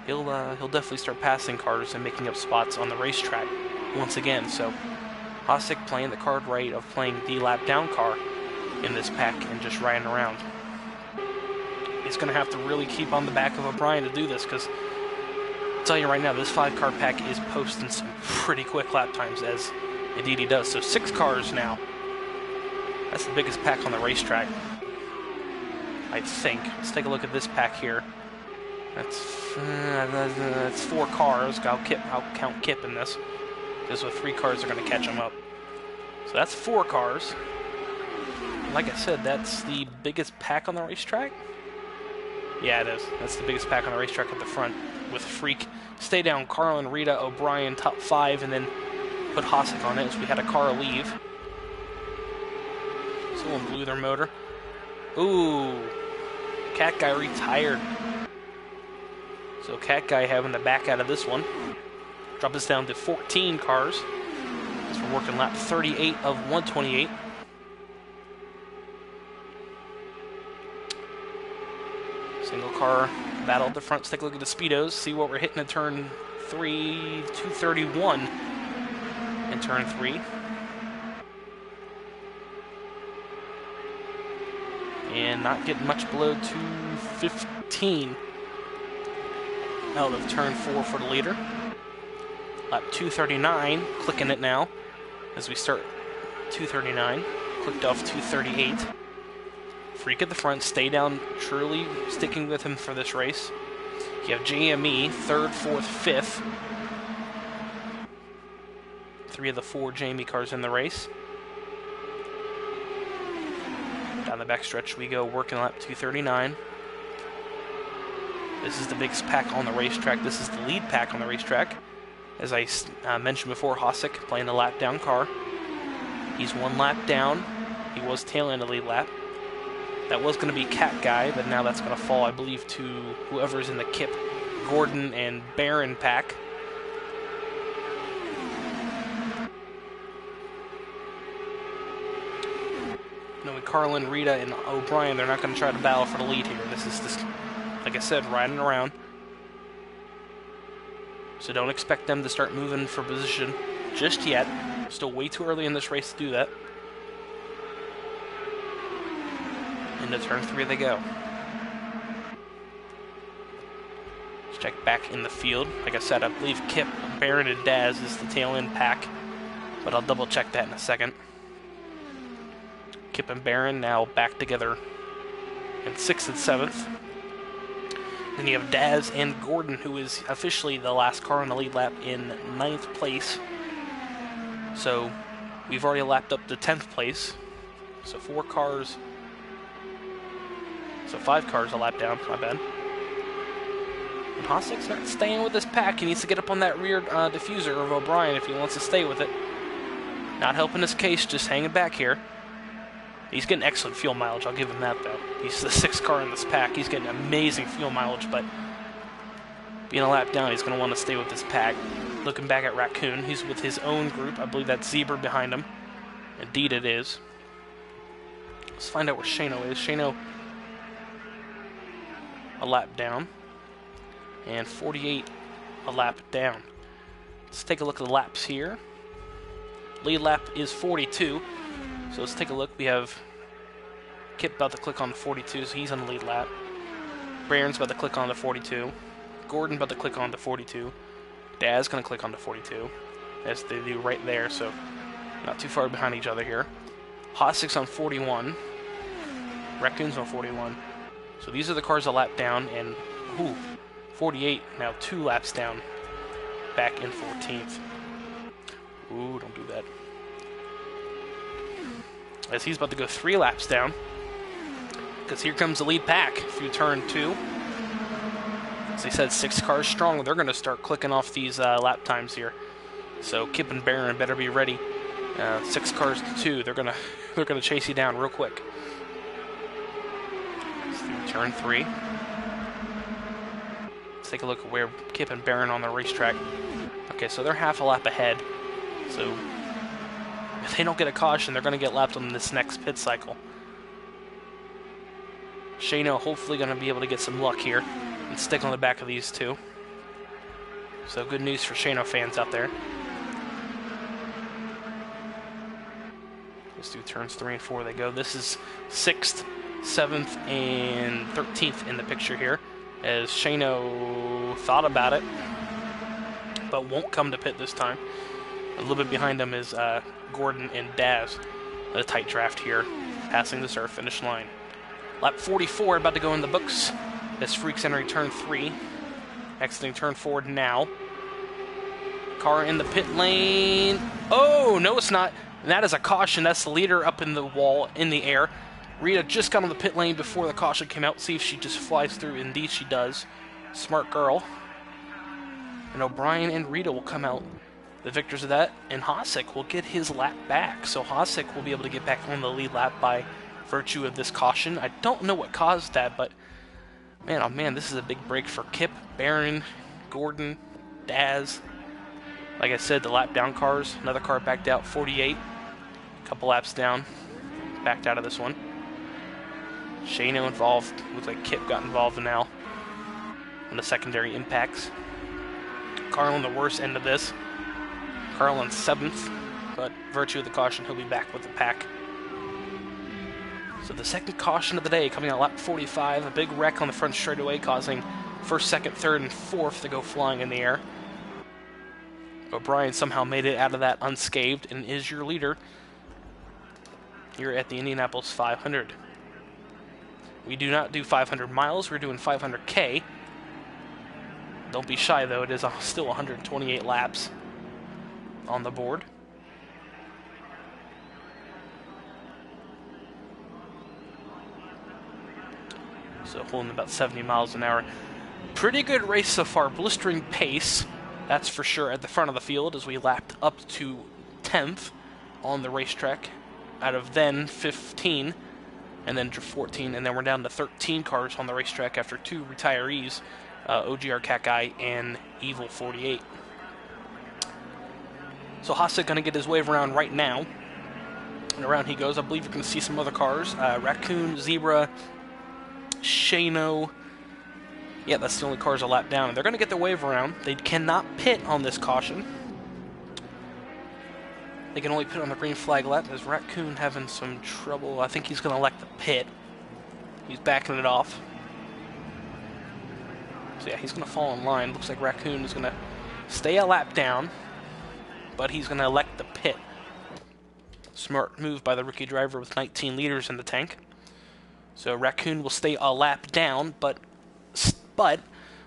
A: he'll definitely start passing cars and making up spots on the racetrack once again. So Hossack playing the card right of playing the lap down car in this pack and just riding around. He's going to have to really keep on the back of O'Brien to do this, because I'll tell you right now, this 5-car pack is posting some pretty quick lap times, as indeed he does. So 6 cars now. That's the biggest pack on the racetrack, I think. Let's take a look at this pack here. That's 4 cars. I'll count Kip in this, because with 3 cars, they're going to catch him up. So that's 4 cars. Like I said, that's the biggest pack on the racetrack. Yeah, it is. That's the biggest pack on the racetrack at the front, with Freak, stay down, Carlin, Rita, O'Brien, top 5, and then put Hossack on it, as we had a car leave. Someone blew their motor. Ooh, Cat Guy retired. So Cat Guy having to back out of this one. Drop this down to 14 cars, as we're working lap 38 of 128. Single car battle at the front. Let's take a look at the speedos, see what we're hitting in turn 3, 231 in turn 3. And not getting much below 215 out of turn 4 for the leader. Lap 239, clicking it now as we start 239. Clicked off 238. Freak at the front, stay down, truly sticking with him for this race. You have JME, 3rd, 4th, 5th. 3 of the 4 JME cars in the race. Down the backstretch we go, working lap 239. This is the biggest pack on the racetrack. This is the lead pack on the racetrack. As I mentioned before, Hossack playing the lap down car. He's 1 lap down. He was tail end the lead lap. That was going to be Cat Guy, but now that's going to fall, I believe, to whoever's in the Kip, Gordon, and Barron pack. Knowing Carlin, Rita, and O'Brien, they're not going to try to battle for the lead here. This is just, like I said, riding around. So don't expect them to start moving for position just yet. Still way too early in this race to do that. Into turn 3 they go. Let's check back in the field. Like I said, I believe Kip, Barron, and Daz is the tail end pack, but I'll double check that in a second. Kip and Barron now back together in 6th and 7th. Then you have Daz and Gordon, who is officially the last car on the lead lap, in 9th place. So we've already lapped up to 10th place. So 4 cars. So 5 cars a lap down, my bad. And Hossack's not staying with this pack. He needs to get up on that rear diffuser of O'Brien if he wants to stay with it. Not helping his case, just hanging back here. He's getting excellent fuel mileage, I'll give him that, though. He's the 6th car in this pack. He's getting amazing fuel mileage, but being a lap down, he's going to want to stay with this pack. Looking back at Raccoon, he's with his own group. I believe that's Zebra behind him. Indeed it is. Let's find out where Shano is. Shano, a lap down. And 48, a lap down. Let's take a look at the laps here. Lead lap is 42. So let's take a look. We have Kip about to click on the 42, so he's on the lead lap. Barron's about to click on the 42. Gordon about to click on the 42. Daz going to click on the 42, as they do right there, so not too far behind each other here. Hossack's on 41. Raccoon's on 41. So these are the cars a lap down, and 48 now 2 laps down, back in 14th. Ooh, don't do that. As he's about to go 3 laps down, because here comes the lead pack through turn 2. As I said, 6 cars strong. They're going to start clicking off these lap times here. So Kip and Barron better be ready. 6 cars to 2. They're gonna chase you down real quick. Through turn 3. Let's take a look at where Kip and Barron on the racetrack. Okay, so they're half a lap ahead. So if they don't get a caution, they're going to get lapped on this next pit cycle. Shano hopefully going to be able to get some luck here and stick on the back of these 2. So good news for Shano fans out there. Let's do turns 3 and 4 they go. This is 6th, 7th, and 13th in the picture here, as Shano thought about it, but won't come to pit this time. A little bit behind him is Gordon and Daz. A tight draft here, passing the start finish line. Lap 44 about to go in the books as Freak's entering turn 3, exiting turn 4 now. Car in the pit lane. Oh, no it's not. And that is a caution. That's the leader up in the wall, in the air. Rita just got on the pit lane before the caution came out. See if she just flies through. Indeed she does. Smart girl. And O'Brien and Rita will come out the victors of that, and Hossack will get his lap back. So Hossack will be able to get back on the lead lap by virtue of this caution. I don't know what caused that, but man, oh man, this is a big break for Kip, Barron, Gordon, Daz. Like I said, the lap down cars. Another car backed out, 48. A couple laps down, backed out of this one. Shano involved. Looks like Kip got involved now on the secondary impacts. Carl on the worst end of this. Carl on 7th, but virtue of the caution, he'll be back with the pack. So the second caution of the day coming out lap 45, a big wreck on the front straightaway, causing 1st, 2nd, 3rd, and 4th to go flying in the air. O'Brien somehow made it out of that unscathed and is your leader here at the Indianapolis 500. We do not do 500 miles, we're doing 500K. Don't be shy though, it is still 128 laps on the board. So holding about 70 miles an hour. Pretty good race so far, blistering pace, that's for sure, at the front of the field as we lapped up to 10th. on the racetrack out of then 15, and then 14, and then we're down to 13 cars on the racetrack after 2 retirees, OGR Cat Guy and Evil 48. So Hasek going to get his wave around right now, and around he goes. I believe you're going to see some other cars. Raccoon, Zebra, Shano. Yeah, that's the only cars a lap down, and they're going to get their wave around. They cannot pit on this caution. They can only pit on the green flag lap. Is Raccoon having some trouble? I think he's going to elect the pit. He's backing it off. So yeah, he's going to fall in line. Looks like Raccoon is going to stay a lap down, but he's going to elect the pit. Smart move by the rookie driver with 19 liters in the tank. So Raccoon will stay a lap down, but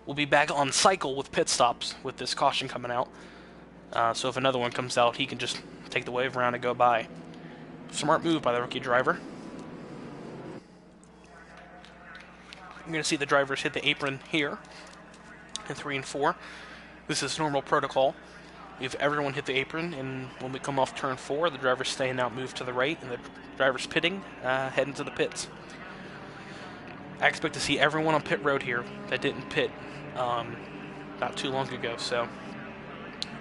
A: we'll be back on cycle with pit stops with this caution coming out. So if another one comes out, he can just take the wave around and go by. Smart move by the rookie driver. You're going to see the drivers hit the apron here in 3 and 4. This is normal protocol. If everyone hit the apron, and when we come off turn 4, the driver's staying out, move to the right, and the driver's pitting, heading to the pits. I expect to see everyone on pit road here that didn't pit not too long ago, so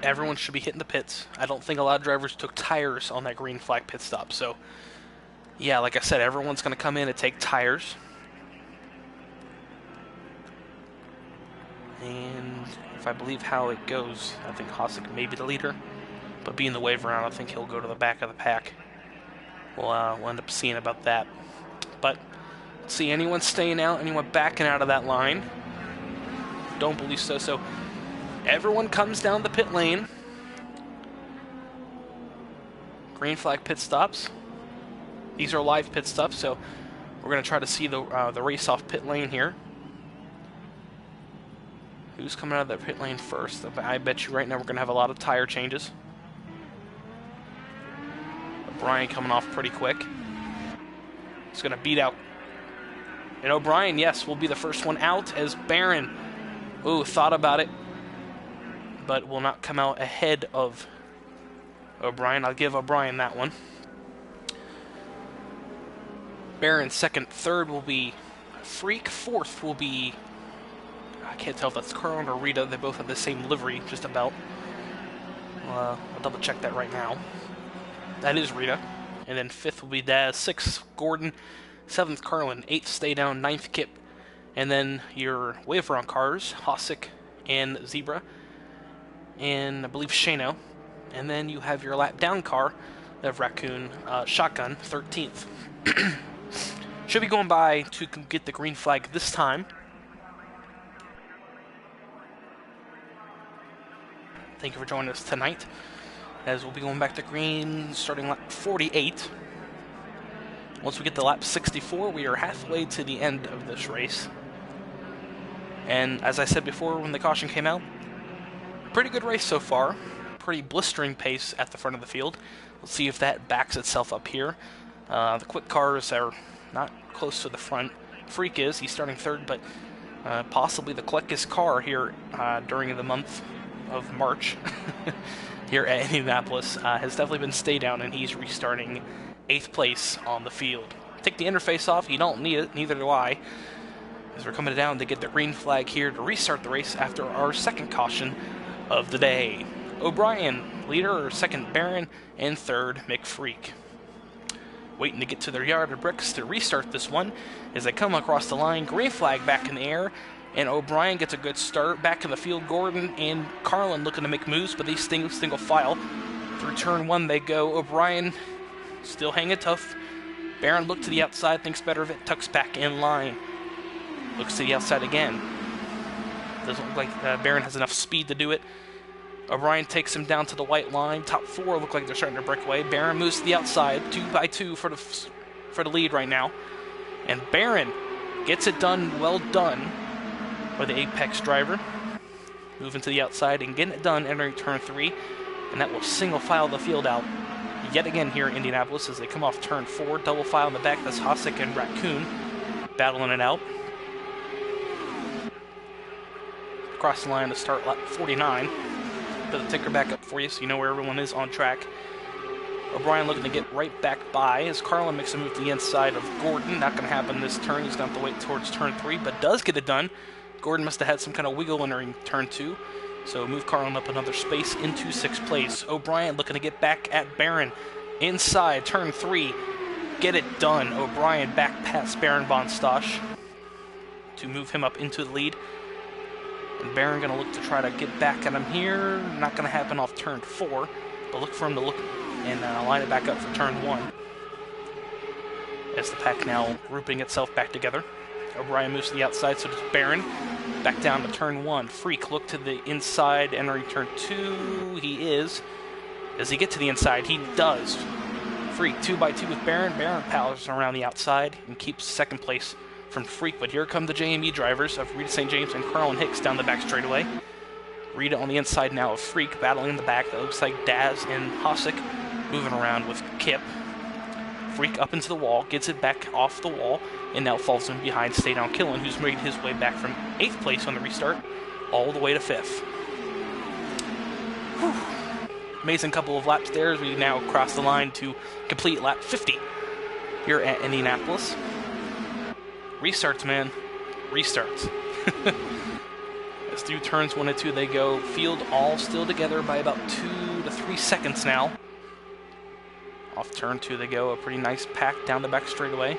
A: everyone should be hitting the pits. I don't think a lot of drivers took tires on that green flag pit stop, so yeah, like I said, everyone's going to come in and take tires. And if I believe how it goes, I think Hasek may be the leader, but being the wave around, I think he'll go to the back of the pack. We'll end up seeing about that. But let's see, anyone staying out, anyone backing out of that line? Don't believe so. So everyone comes down the pit lane. Green flag pit stops. These are live pit stops, so we're going to try to see the race off pit lane here. Who's coming out of that pit lane first? I bet you right now we're going to have a lot of tire changes. O'Brien coming off pretty quick. He's going to beat out. And O'Brien, yes, will be the first one out as Barron, thought about it, but will not come out ahead of O'Brien. I'll give O'Brien that one. Barron second. Third will be Freak. Fourth will be, I can't tell if that's Carlin or Rita. They both have the same livery, just about. I'll double check that right now. That is Rita. And then fifth will be Daz. Sixth, Gordon. Seventh, Carlin. Eighth, Stay Down. Ninth, Kip. And then your wave around cars, Hasek and Zebra. And I believe Shano. And then you have your lap down car of Raccoon, Shotgun, 13th. Should be going by to get the green flag this time. Thank you for joining us tonight, as we'll be going back to green starting lap 48. Once we get to lap 64, we are halfway to the end of this race. And as I said before when the caution came out, pretty good race so far. Pretty blistering pace at the front of the field. Let's see if that backs itself up here. The quick cars are not close to the front. Freak is, he's starting third, but possibly the quickest car here during the month of March here at Indianapolis has definitely been Stay Down, and he's restarting 8th place on the field. Take the interface off, you don't need it, neither do I, as we're coming down to get the green flag here to restart the race after our second caution of the day. O'Brien, leader, second Barron, and third McFreak. Waiting to get to their yard of bricks to restart this one as they come across the line. Green flag back in the air, and O'Brien gets a good start. Back in the field, Gordon and Carlin looking to make moves, but these single file. Through turn 1 they go. O'Brien still hanging tough. Barron looked to the outside, thinks better of it, tucks back in line. Looks to the outside again. Doesn't look like Barron has enough speed to do it. O'Brien takes him down to the white line. Top 4 look like they're starting to break away. Barron moves to the outside, 2 by 2 for the lead right now. And Barron gets it done, well done, by the Apex driver. Moving to the outside and getting it done, entering turn 3. And that will single file the field out yet again here in Indianapolis as they come off turn 4. Double file in the back, that's Hasek and Raccoon battling it out. Across the line to start lap 49. Put the ticker back up for you so you know where everyone is on track. O'Brien looking to get right back by as Carlin makes a move to the inside of Gordon. Not going to happen this turn. He's going to have to wait towards turn 3, but does get it done. Gordon must have had some kind of wiggle entering turn 2. So move Carlin up another space into 6th place. O'Brien looking to get back at Barron. Inside, turn 3. Get it done. O'Brien back past Baron von Stosch to move him up into the lead. And Baron going to look to try to get back at him here. Not going to happen off turn 4, but look for him to look and line it back up for turn 1. As the pack now grouping itself back together. O'Brien moves to the outside, so does Baron. Back down to turn 1. Freak look to the inside, entering turn 2. He is. Does he get to the inside? He does. Freak 2x2 with Baron. Baron powers around the outside and keeps 2nd place from Freak. But here come the JME drivers of Rita St. James and Carlin Hicks down the back straightaway. Rita on the inside now of Freak, battling in the back. That looks like Daz and Hossack moving around with Kip. Freak up into the wall, gets it back off the wall, and now falls in behind Stay Down Killen, who's made his way back from 8th place on the restart all the way to 5th. Whew. Amazing couple of laps there as we now cross the line to complete lap 50 here at Indianapolis. Restarts, man. Restarts. As through turns 1 and 2 they go. Field all still together by about 2 to 3 seconds now. Off turn 2 they go. A pretty nice pack down the back straightaway.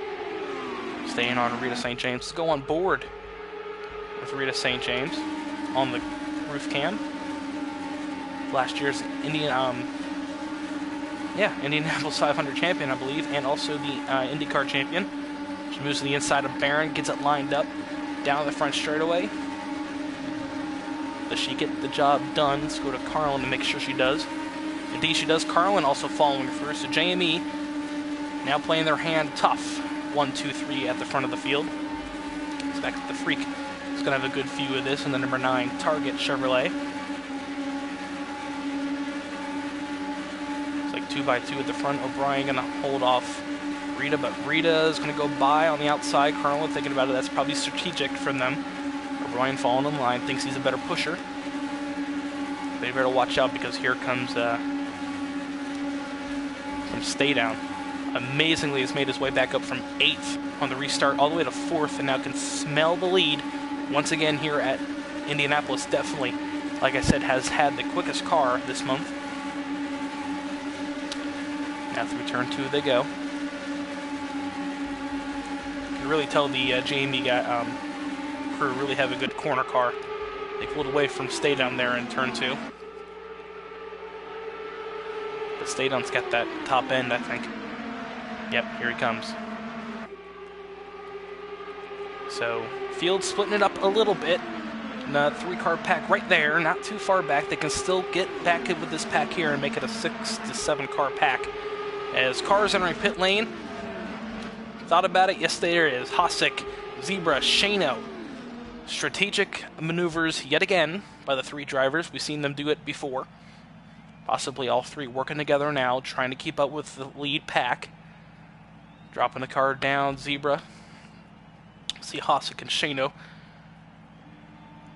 A: Staying on Rita St. James. Let's go on board with Rita St. James on the roof cam. Last year's Indianapolis 500 champion, I believe, and also the IndyCar champion. She moves to the inside of Barron, gets it lined up down the front straightaway. Does she get the job done? Let's go to Carlin to make sure she does. Indeed she does. Carlin also following through. So JME now playing their hand tough. 1, 2, 3 at the front of the field. It's back to the Freak. He's going to have a good view of this. And the number 9 Target Chevrolet. It's like 2x2 at the front. O'Brien going to hold off Rita, but Rita is going to go by on the outside. Carlin thinking about it. That's probably strategic from them. O'Brien following in line, thinks he's a better pusher. But you better watch out because here comes from Stay Down. Amazingly, has made his way back up from 8th on the restart all the way to 4th and now can smell the lead once again here at Indianapolis. Definitely, like I said, has had the quickest car this month. Now through turn 2 they go. You can really tell the JME crew really have a good corner car. They pulled away from Stay Down there in turn 2. But Stay Down's got that top end, I think. Yep, here he comes. So, field splitting it up a little bit. And a 3-car pack right there, not too far back. They can still get back in with this pack here and make it a 6 to 7-car pack. As cars entering pit lane. Thought about it? Yes, there is. Hossack, Zebra, Shano. Strategic maneuvers yet again by the 3 drivers. We've seen them do it before. Possibly all 3 working together now, trying to keep up with the lead pack. Dropping the car down, Zebra. See Hossack and Shano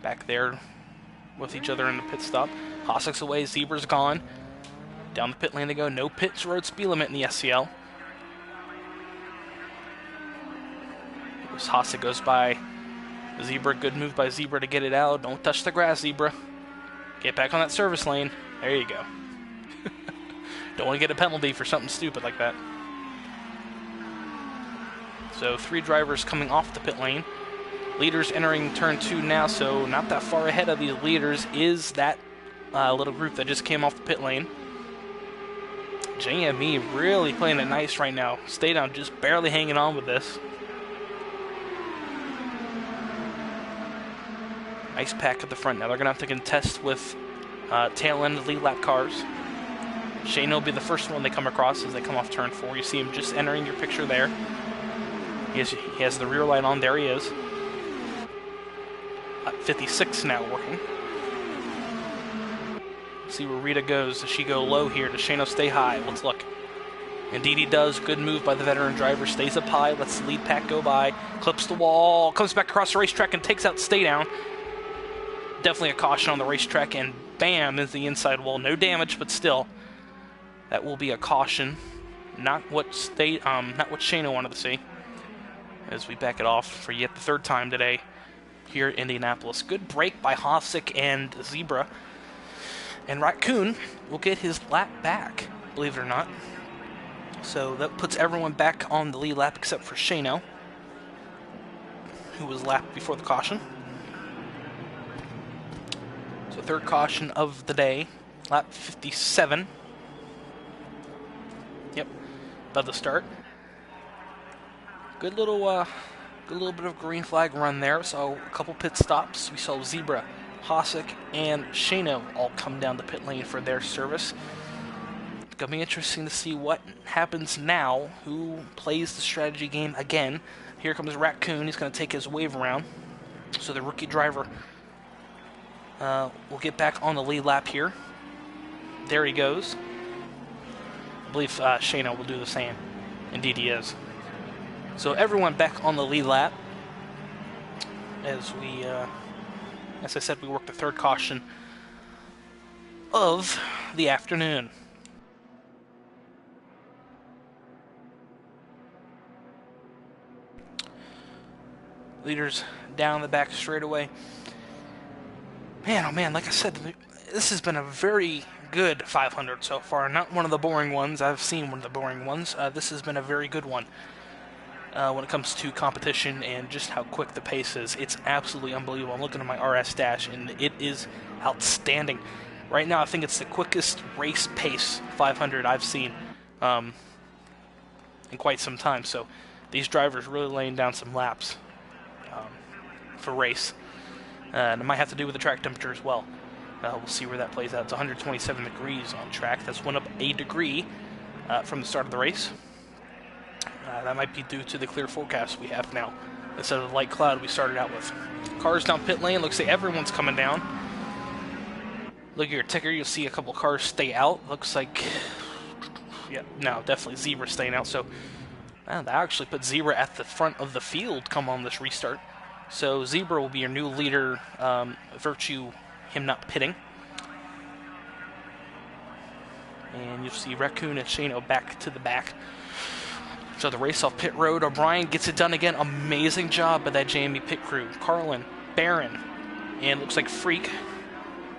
A: back there with each other in the pit stop. Hossack's away, Zebra's gone. Down the pit lane they go. No pits road speed limit in the SCL. As Hossack goes by Zebra, good move by Zebra to get it out. Don't touch the grass, Zebra. Get back on that service lane. There you go. Don't want to get a penalty for something stupid like that. So 3 drivers coming off the pit lane. Leaders entering turn 2 now, so not that far ahead of these leaders is that little group that just came off the pit lane. JME really playing it nice right now. Stay Down just barely hanging on with this. Nice pack at the front. Now they're going to have to contest with tail end lead lap cars. Shane will be the first one they come across as they come off turn 4. You see him just entering your picture there. He has the rear light on. There he is. 56 now working. See where Rita goes. Does she go low here? Does Shano stay high? Let's look. Indeed he does. Good move by the veteran driver. Stays up high. Lets the lead pack go by. Clips the wall. Comes back across the racetrack and takes out Stay Down. Definitely a caution on the racetrack. And bam is the inside wall. No damage, but still. That will be a caution, not what Shayna wanted to see. As we back it off for yet the third time today here at Indianapolis. Good break by Hossack and Zebra. And Raccoon will get his lap back, believe it or not. So that puts everyone back on the lead lap except for Shano, who was lapped before the caution. So third caution of the day, lap 57. Yep, above the start. Good little bit of green flag run there. So a couple pit stops. We saw Zebra, Hossack, and Shano all come down the pit lane for their service. It's gonna be interesting to see what happens now. Who plays the strategy game again? Here comes Raccoon. He's gonna take his wave around. So the rookie driver will get back on the lead lap here. There he goes. I believe Shano will do the same. Indeed, he is. So everyone back on the lead lap as we, as I said, we work the third caution of the afternoon. Leaders down the back straightaway. Man, oh man, like I said, this has been a very good 500 so far. Not one of the boring ones. I've seen one of the boring ones. This has been a very good one. When it comes to competition and just how quick the pace is. It's absolutely unbelievable. I'm looking at my RS dash, and it is outstanding. Right now, I think it's the quickest race pace 500 I've seen in quite some time. So these drivers really laying down some laps for race. And it might have to do with the track temperature as well. We'll see where that plays out. It's 127 degrees on track. That's went up a degree from the start of the race. That might be due to the clear forecast we have now. Instead of the light cloud we started out with. Cars down pit lane. Looks like everyone's coming down. Look at your ticker. You'll see a couple cars stay out. Looks like... yeah, no, definitely Zebra staying out. So that actually put Zebra at the front of the field come on this restart. So Zebra will be your new leader, virtue him not pitting. And you'll see Raccoon and Shano back to the back. So the race off pit road, O'Brien gets it done again. Amazing job by that JME pit crew. Carlin, Barron, and looks like Freak.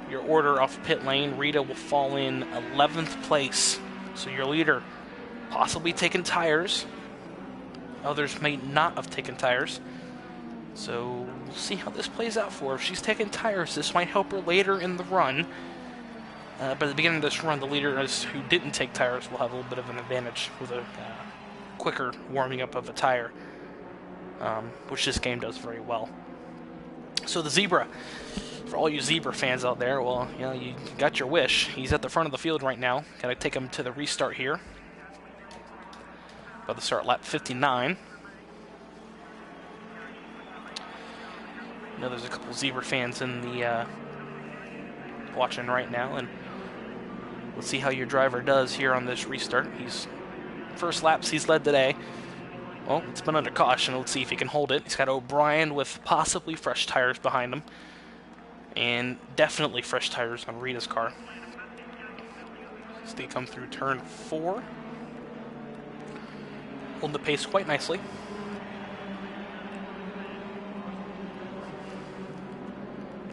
A: Your order off pit lane. Rita will fall in 11th place. So your leader possibly taking tires. Others may not have taken tires. So we'll see how this plays out for her. If she's taking tires, this might help her later in the run. But at the beginning of this run, the leaders who didn't take tires will have a little bit of an advantage with a quicker warming up of a tire, which this game does very well. So the Zebra, for all you Zebra fans out there, well, you know, you got your wish. He's at the front of the field right now. Gotta take him to the restart here. About to start lap 59. I know there's a couple Zebra fans in the watching right now, and let's see how your driver does here on this restart. He's first laps he's led today. Well, it's been under caution. Let's see if he can hold it. He's got O'Brien with possibly fresh tires behind him, and definitely fresh tires on Rita's car. So they come through turn 4. Hold the pace quite nicely.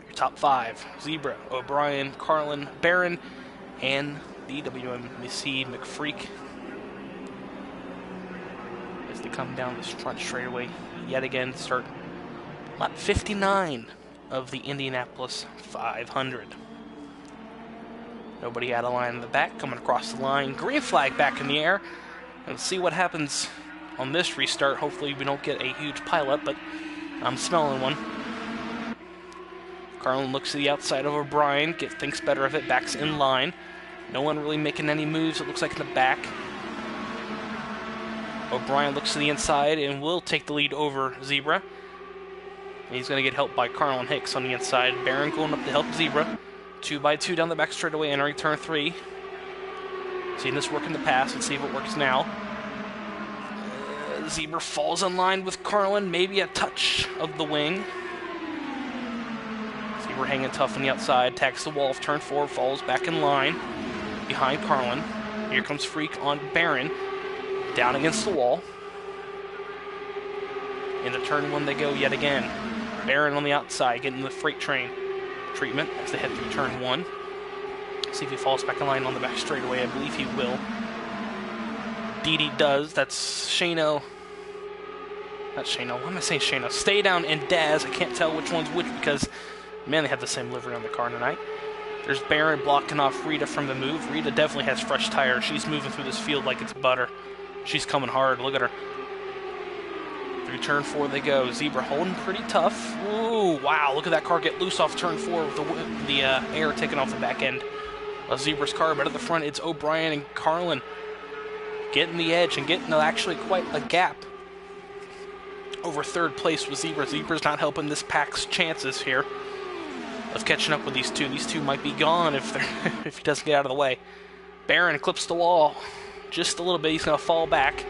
A: Your top 5: Zebra, O'Brien, Carlin, Barron, and the WMC McFreak. As they come down this front straightaway yet again, start lap 59 of the Indianapolis 500. Nobody out of line in the back, coming across the line. Green flag back in the air. Let's see what happens on this restart. Hopefully we don't get a huge pileup, but I'm smelling one. Carlin looks to the outside of O'Brien, thinks better of it, backs in line. No one really making any moves, it looks like, in the back. O'Brien looks to the inside and will take the lead over Zebra. He's going to get helped by Carlin Hicks on the inside. Barron going up to help Zebra. 2x2 down the back straightaway, entering turn 3. Seen this work in the past. Let's see if it works now. Zebra falls in line with Carlin. Maybe a touch of the wing. Zebra hanging tough on the outside. Tags the wall of turn 4. Falls back in line behind Carlin. Here comes Freak on Baron. Down against the wall. Into turn 1 they go yet again. Baron on the outside, getting the freight train treatment as they head through turn 1. See if he falls back in line on the back straightaway. I believe he will. Didi does. That's Shano. Not Shano. Why am I saying Shano? Stay Down and Daz. I can't tell which one's which because, man, they have the same livery on the car tonight. There's Baron blocking off Rita from the move. Rita definitely has fresh tires. She's moving through this field like it's butter. She's coming hard. Look at her. Through turn 4 they go. Zebra holding pretty tough. Ooh, wow. Look at that car get loose off turn 4 with the air taking off the back end of Zebra's car. But at the front, it's O'Brien and Carlin getting the edge and getting actually quite a gap over third place with Zebra. Zebra's not helping this pack's chances here of catching up with these two. These two might be gone if if he doesn't get out of the way. Baron clips the wall just a little bit. He's going to fall back.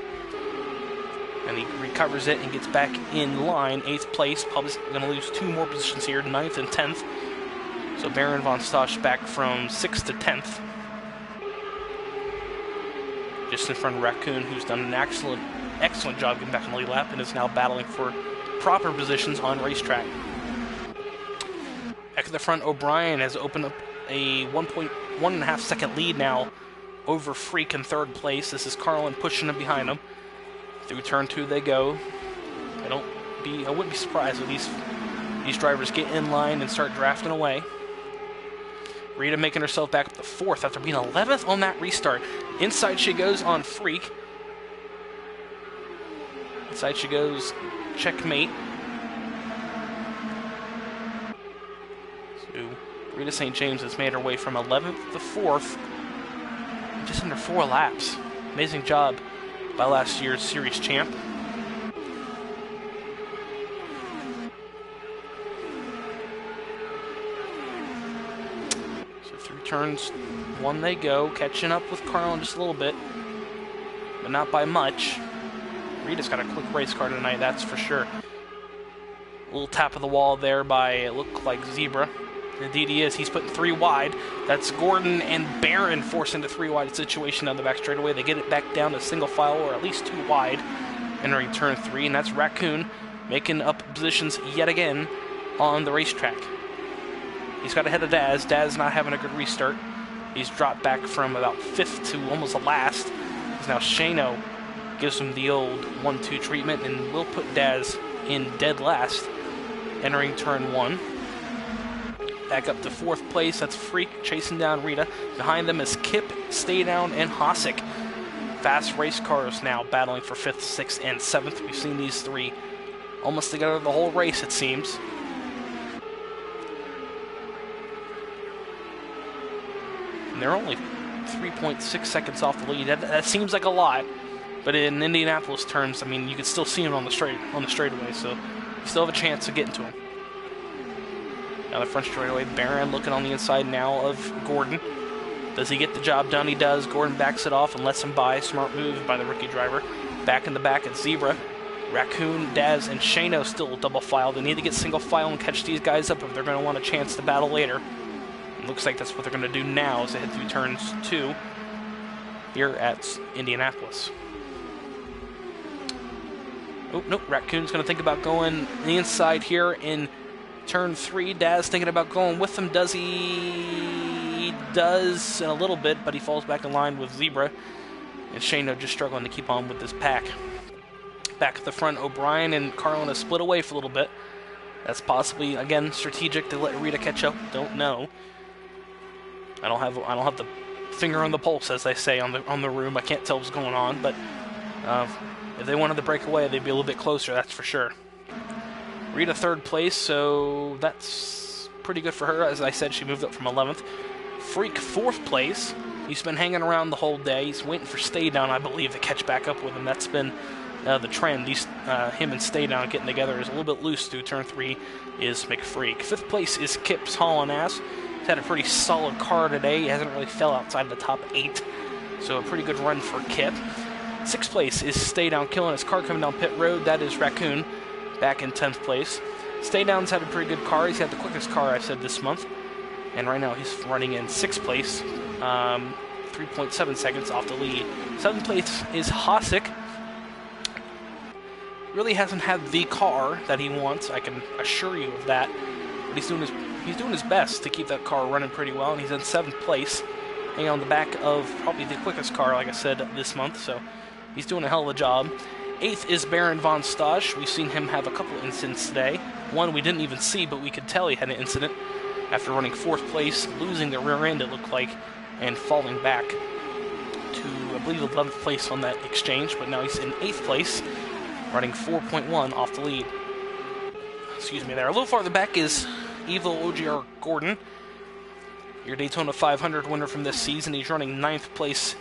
A: And he recovers it and gets back in line. 8th place. Probably going to lose 2 more positions here, 9th and 10th. So Baron von Stosch back from 6th to 10th. Just in front of Raccoon, who's done an excellent job getting back in the lead lap and is now battling for proper positions on racetrack. Back at the front, O'Brien has opened up a 1.5 second lead now over Freak in 3rd place. This is Carlin pushing him behind him. Through turn 2 they go. I wouldn't be surprised if these drivers get in line and start drafting away. Rita making herself back up to 4th after being 11th on that restart. Inside she goes on Freak. Inside she goes, checkmate. So Rita St. James has made her way from 11th to 4th. Just under 4 laps. Amazing job by last year's series champ. So through turns 1 they go, catching up with Carlin just a little bit, but not by much. Rita's got a quick race car tonight, that's for sure. A little tap of the wall there by, it looked like Zebra. Indeed he is. He's putting 3 wide. That's Gordon and Barron forcing the 3 wide situation down the back straightaway. They get it back down to single file or at least 2 wide entering turn 3, and that's Raccoon making up positions yet again on the racetrack. He's got ahead of Daz. Daz not having a good restart. He's dropped back from about 5th to almost the last. Now Shano gives him the old 1-2 treatment and will put Daz in dead last entering turn 1. Back up to 4th place, that's Freak chasing down Rita. Behind them is Kip, Stay Down, and Hossack. Fast race cars now battling for 5th, 6th, and 7th. We've seen these 3 almost together the whole race, it seems. And they're only 3.6 seconds off the lead. That seems like a lot, but in Indianapolis terms, I mean, you could still see him on the straightaway, so you still have a chance of getting to him. Now the front straightaway, Baron looking on the inside now of Gordon. Does he get the job done? He does. Gordon backs it off and lets him by. Smart move by the rookie driver. Back in the back at Zebra. Raccoon, Daz, and Shano still double file. They need to get single file and catch these guys up if they're going to want a chance to battle later. It looks like that's what they're going to do now as they head through turns 2 here at Indianapolis. Oh, nope. Raccoon's going to think about going the inside here in turn 3. Daz thinking about going with him. Does he? He does in a little bit, but he falls back in line with Zebra. And Shano just struggling to keep on with this pack. Back at the front, O'Brien and Carlin have split away for a little bit. That's possibly, again, strategic to let Rita catch up. Don't know. I don't have the finger on the pulse, as they say on the room. I can't tell what's going on, but if they wanted to break away, they'd be a little bit closer, that's for sure. Rita 3rd place, so that's pretty good for her. As I said, she moved up from 11th. Freak 4th place. He's been hanging around the whole day. He's waiting for Stay Down, I believe, to catch back up with him. That's been the trend. Him and Stay Down getting together is a little bit loose through turn 3 is McFreak. 5th place is Kip's hauling ass. He's had a pretty solid car today. He hasn't really fell outside the top 8, so a pretty good run for Kip. 6th place is Stay Down, killing his car coming down pit road. That is Raccoon, back in 10th place. Stay Down's had a pretty good car. He's had the quickest car, I said, this month. And right now he's running in 6th place. 3.7 seconds off the lead. 7th place is Hosick. Really hasn't had the car that he wants, I can assure you of that. But he's doing his best to keep that car running pretty well, and he's in 7th place, hanging on the back of probably the quickest car, like I said, this month, so he's doing a hell of a job. 8th is Baron von Stosch. We've seen him have a couple incidents today. One we didn't even see, but we could tell he had an incident after running 4th place, losing the rear end, it looked like, and falling back to, I believe, 11th place on that exchange, but now he's in 8th place, running 4.1 off the lead. Excuse me there. A little farther back is Evil OGR Gordon, your Daytona 500 winner from this season. He's running 9th place,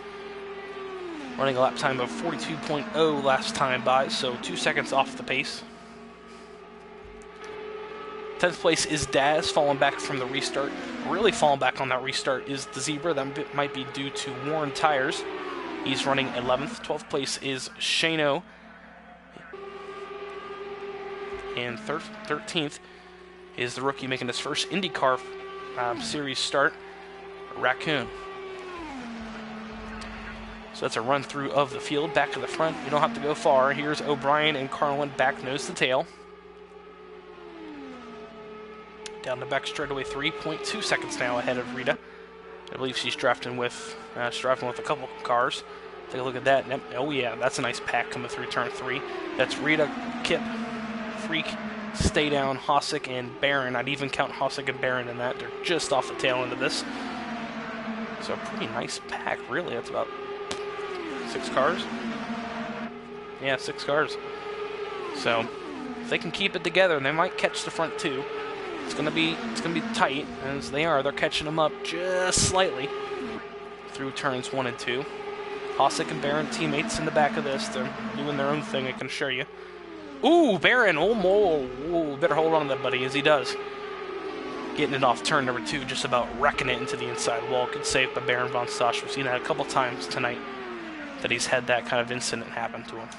A: running a lap time of 42.0 last time by, so 2 seconds off the pace. 10th place is Daz, falling back from the restart. Really falling back on that restart is the Zebra. That might be due to worn tires. He's running 11th. 12th place is Shano. And 13th is the rookie making his first IndyCar series start, Raccoon. So that's a run through of the field. Back to the front, you don't have to go far. Here's O'Brien and Carlin back nose to tail. Down the back straightaway, 3.2 seconds now ahead of Rita. I believe she's drafting with a couple cars. Take a look at that. Oh yeah, that's a nice pack coming through turn 3. That's Rita, Kip, Freak, Stay Down, Hosick, and Barron. I'd even count Hosick and Barron in that. They're just off the tail end of this. So a pretty nice pack, really. That's about 6 cars. Yeah, 6 cars. So if they can keep it together, they might catch the front 2. It's gonna be tight, as they are. They're catching them up just slightly through turns 1 and 2. Hosick and Barron teammates in the back of this. They're doing their own thing, I can assure you. Ooh, Barron! Oh, better hold on to that, buddy, as he does. Getting it off turn number 2, just about wrecking it into the inside wall. Good save by Baron von Stosch. We've seen that a couple times tonight, that he's had that kind of incident happen to him.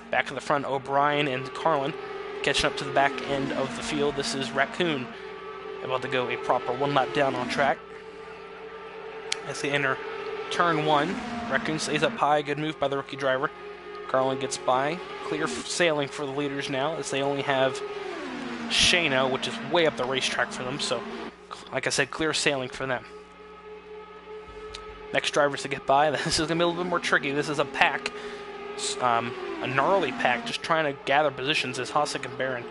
A: Back to the front, O'Brien and Carlin catching up to the back end of the field. This is Raccoon about to go a proper 1 lap down on track. As they enter turn 1, Raccoon stays up high. Good move by the rookie driver. Carlin gets by. Clear sailing for the leaders now, as they only have Shano, which is way up the racetrack for them. So, like I said, clear sailing for them. Next drivers to get by. This is going to be a little bit more tricky. This is a pack. A gnarly pack, just trying to gather positions as Hosick and Barron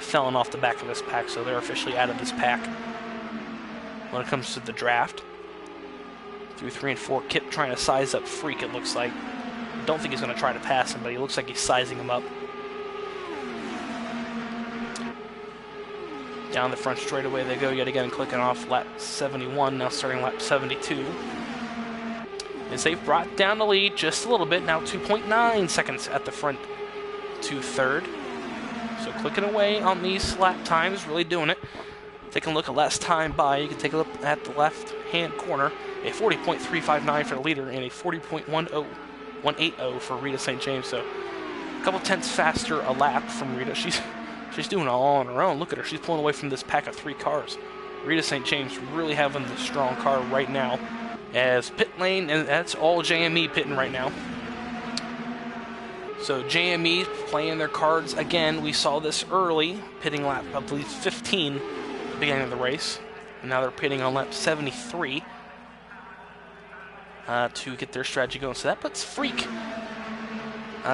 A: falling off the back of this pack, so they're officially out of this pack. When it comes to the draft, through 3 and 4, Kip trying to size up Freak, it looks like. I don't think he's going to try to pass him, but he looks like he's sizing him up. Down the front straightaway they go yet again, clicking off lap 71, now starting lap 72. As they've brought down the lead just a little bit, now 2.9 seconds at the front to third. So clicking away on these lap times, really doing it. Taking a look at last time by, you can take a look at the left-hand corner. A 40.359 for the leader and a 40.180 for Rita St. James. So a couple tenths faster a lap from Rita. She's doing it all on her own. Look at her. She's pulling away from this pack of 3 cars. Rita St. James really having the strong car right now. As pit lane, and that's all JME pitting right now. So JME playing their cards again. We saw this early, pitting lap, I believe, 15 at the beginning of the race. And now they're pitting on lap 73 to get their strategy going. So that puts Freak.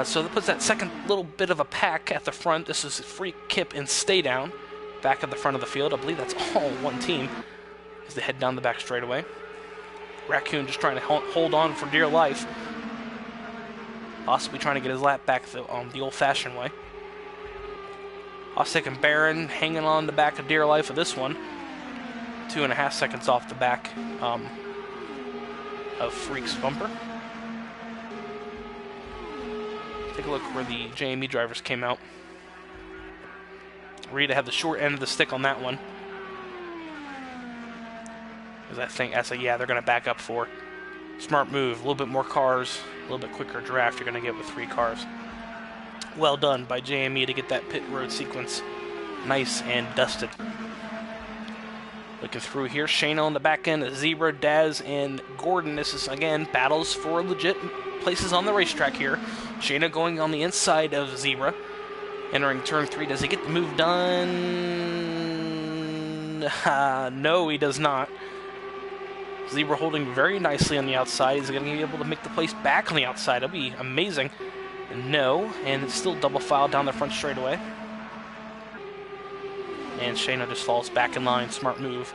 A: So that puts that second little bit of a pack at the front. This is Freak, Kip, and Stay Down back at the front of the field. I believe that's all one team as they head down the back straightaway. Raccoon just trying to hold on for dear life. Possibly trying to get his lap back the old-fashioned way. Hosick and Barron hanging on the back of dear life of this one. 2.5 seconds off the back of Freak's bumper. Take a look where the JME drivers came out. Rita had the short end of the stick on that one. I think yeah, they're going to back up for. Smart move. A little bit more cars, a little bit quicker draft you're going to get with 3 cars. Well done by JME to get that pit road sequence nice and dusted. Looking through here, Shayna on the back end, Zebra, Daz, and Gordon. This is, again, battles for legit places on the racetrack here. Shayna going on the inside of Zebra. Entering turn 3. Does he get the move done? No, he does not. Zebra holding very nicely on the outside. He's going to be able to make the place back on the outside. That'll be amazing. No, and it's still double file down the front straightaway. And Shayna just falls back in line. Smart move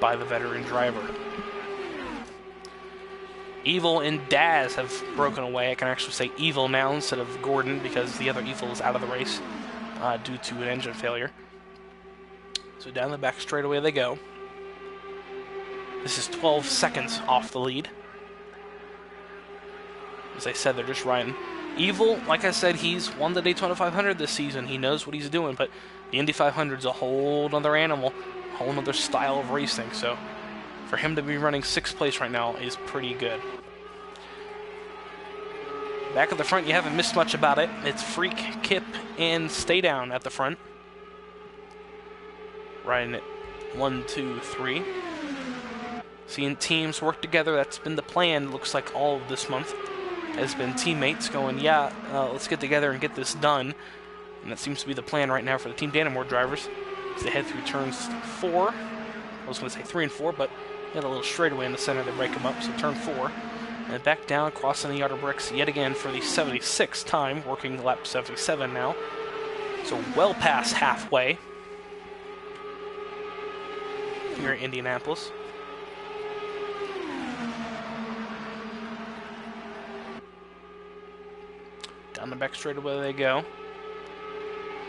A: by the veteran driver. Evil and Daz have broken away. I can actually say Evil now instead of Gordon because the other Evil is out of the race due to an engine failure. So down the back straightaway they go. This is 12 seconds off the lead. As I said, they're just riding. Evil, like I said, he's won the Daytona 500 this season. He knows what he's doing, but the Indy 500 is a whole other animal, a whole other style of racing. So for him to be running 6th place right now is pretty good. Back at the front, you haven't missed much about it. It's Freak, Kip, and Stay Down at the front. Riding it 1, 2, 3. Seeing teams work together, that's been the plan, looks like all of this month. Has been teammates going, yeah, let's get together and get this done. And that seems to be the plan right now for the Team Dannemore drivers. As they head through turns 4. I was going to say 3 and 4, but they had a little straightaway in the center to break them up, so turn 4. And back down, crossing the outer bricks yet again for the 76th time, working lap 77 now. So well past halfway here in Indianapolis. Down the back straightaway they go.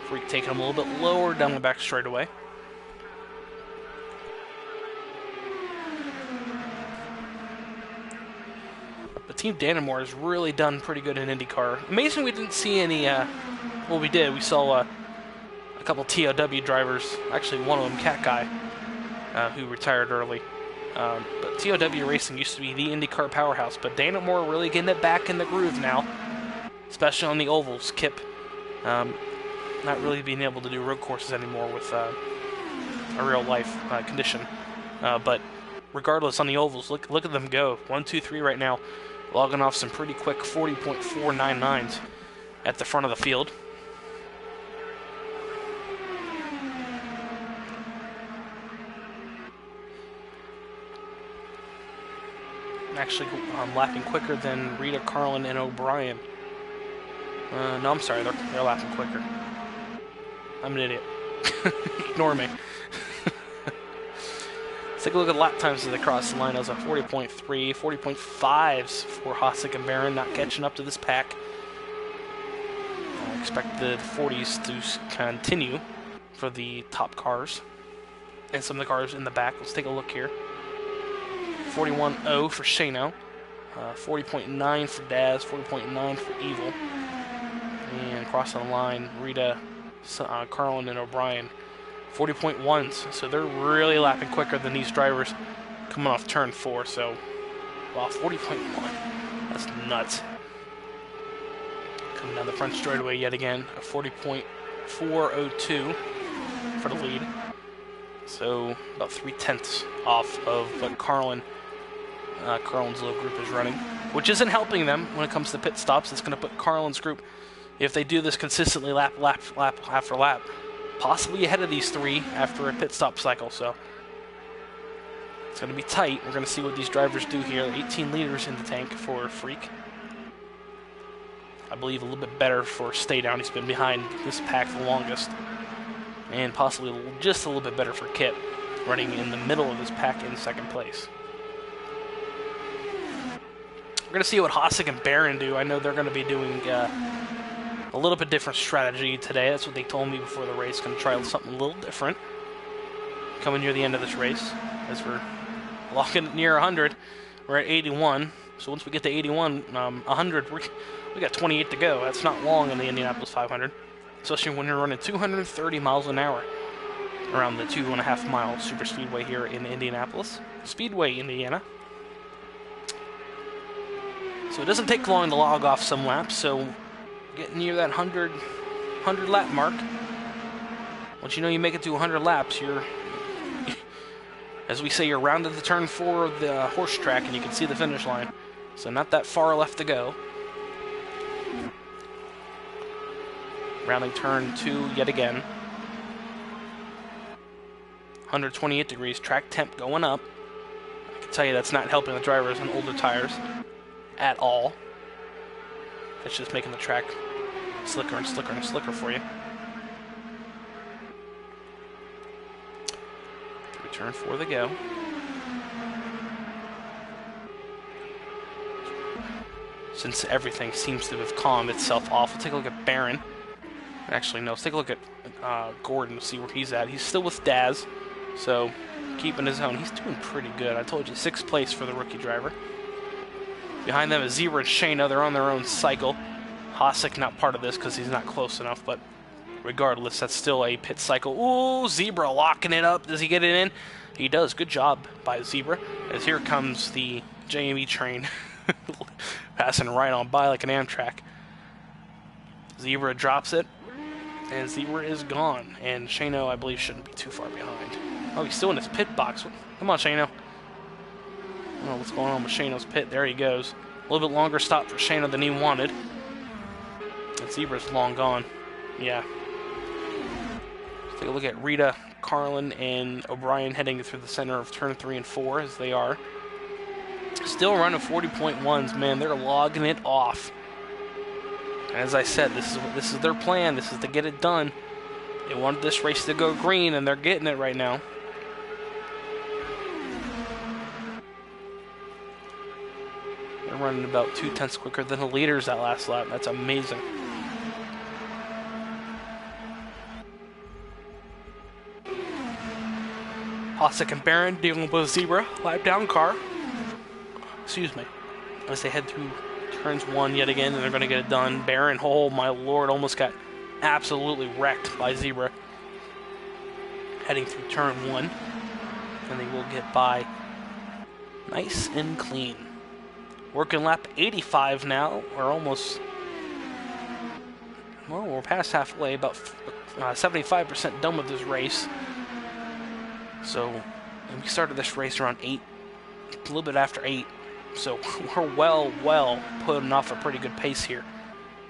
A: Freak taking them a little bit lower down the back straightaway. The Team Dannemore has really done pretty good in IndyCar. Amazing we didn't see any, well we did, we saw a couple TOW drivers, actually one of them, Cat Guy, who retired early. But TOW racing used to be the IndyCar powerhouse, but Dannemore really getting it back in the groove now. Especially on the ovals. Kip not really being able to do road courses anymore with a real-life condition. But regardless, on the ovals, look at them go. 1, 2, 3 right now, logging off some pretty quick 40.499s at the front of the field. Actually, lapping quicker than Rita, Carlin, and O'Brien. No, I'm sorry, they're lapping quicker. I'm an idiot. Ignore me. Let's take a look at lap times as they cross the line. That was a 40.3, 40.5s for Hossack and Barron, not catching up to this pack. I expect the 40s to continue for the top cars and some of the cars in the back. Let's take a look here. 41.0 for Shano, 40.9 for Daz, 40.9 for Evil. And crossing the line, Rita, Carlin, and O'Brien, 40.1s. So they're really lapping quicker than these drivers coming off turn 4. So, wow, 40.1. That's nuts. Coming down the front straightaway yet again, a 40.402 for the lead. So about 3/10 off of what Carlin's little group is running, which isn't helping them when it comes to pit stops. It's going to put Carlin's group, if they do this consistently lap after lap, possibly ahead of these 3 after a pit stop cycle. So it's going to be tight. We're going to see what these drivers do here. 18 liters in the tank for Freak. I believe a little bit better for Stay Down. He's been behind this pack the longest. And possibly just a little bit better for Kit, running in the middle of this pack in 2nd place. We're going to see what Hossack and Barron do. I know they're going to be doing a little bit different strategy today. That's what they told me before the race. Going to try something a little different. Coming near the end of this race, as we're locking near 100. We're at 81. So once we get to 81, 100, we got 28 to go. That's not long in the Indianapolis 500. Especially when you're running 230 miles an hour around the 2.5 mile super speedway here in Indianapolis. Speedway, Indiana. So it doesn't take long to log off some laps, so getting near that 100 lap mark. Once you know you make it to 100 laps, As we say, you're rounded the turn 4 of the horse track, and you can see the finish line. So not that far left to go. Rounding turn 2 yet again. 128 degrees, track temp going up. I can tell you that's not helping the drivers on older tires at all. It's just making the track slicker and slicker and slicker for you. Turn 4 they go. Since everything seems to have calmed itself off, we'll take a look at Barron. Actually, no, let's take a look at Gordon to see where he's at. He's still with Daz, so keeping his own. He's doing pretty good. I told you, 6th place for the rookie driver. Behind them is Zebra and Shayna. They're on their own cycle. Hossack not part of this because he's not close enough, but regardless, that's still a pit cycle. Ooh, Zebra locking it up. Does he get it in? He does. Good job by Zebra. As here comes the JME train. Passing right on by like an Amtrak. Zebra drops it. And Zebra is gone. And Shano, I believe, shouldn't be too far behind. Oh, he's still in his pit box. Come on, Shano. I don't know what's going on with Shano's pit. There he goes. A little bit longer stop for Shano than he wanted. And Zebra's long gone. Yeah. Let's take a look at Rita, Carlin, and O'Brien heading through the center of turn 3 and 4, as they are. Still running 40.1s, man. They're logging it off. And as I said, this is their plan. This is to get it done. They wanted this race to go green, and they're getting it right now. They're running about 2/10 quicker than the leaders that last lap. That's amazing. Hossack and Barron dealing with Zebra. Lap down car. Excuse me. As they head through turns 1 yet again, and they're going to get it done. Barron, oh my lord, almost got absolutely wrecked by Zebra. Heading through turn 1. And they will get by nice and clean. Working lap 85 now. We're almost... Well, we're past halfway. About 75% done with this race. So, and we started this race around 8, a little bit after 8. So we're well putting off a pretty good pace here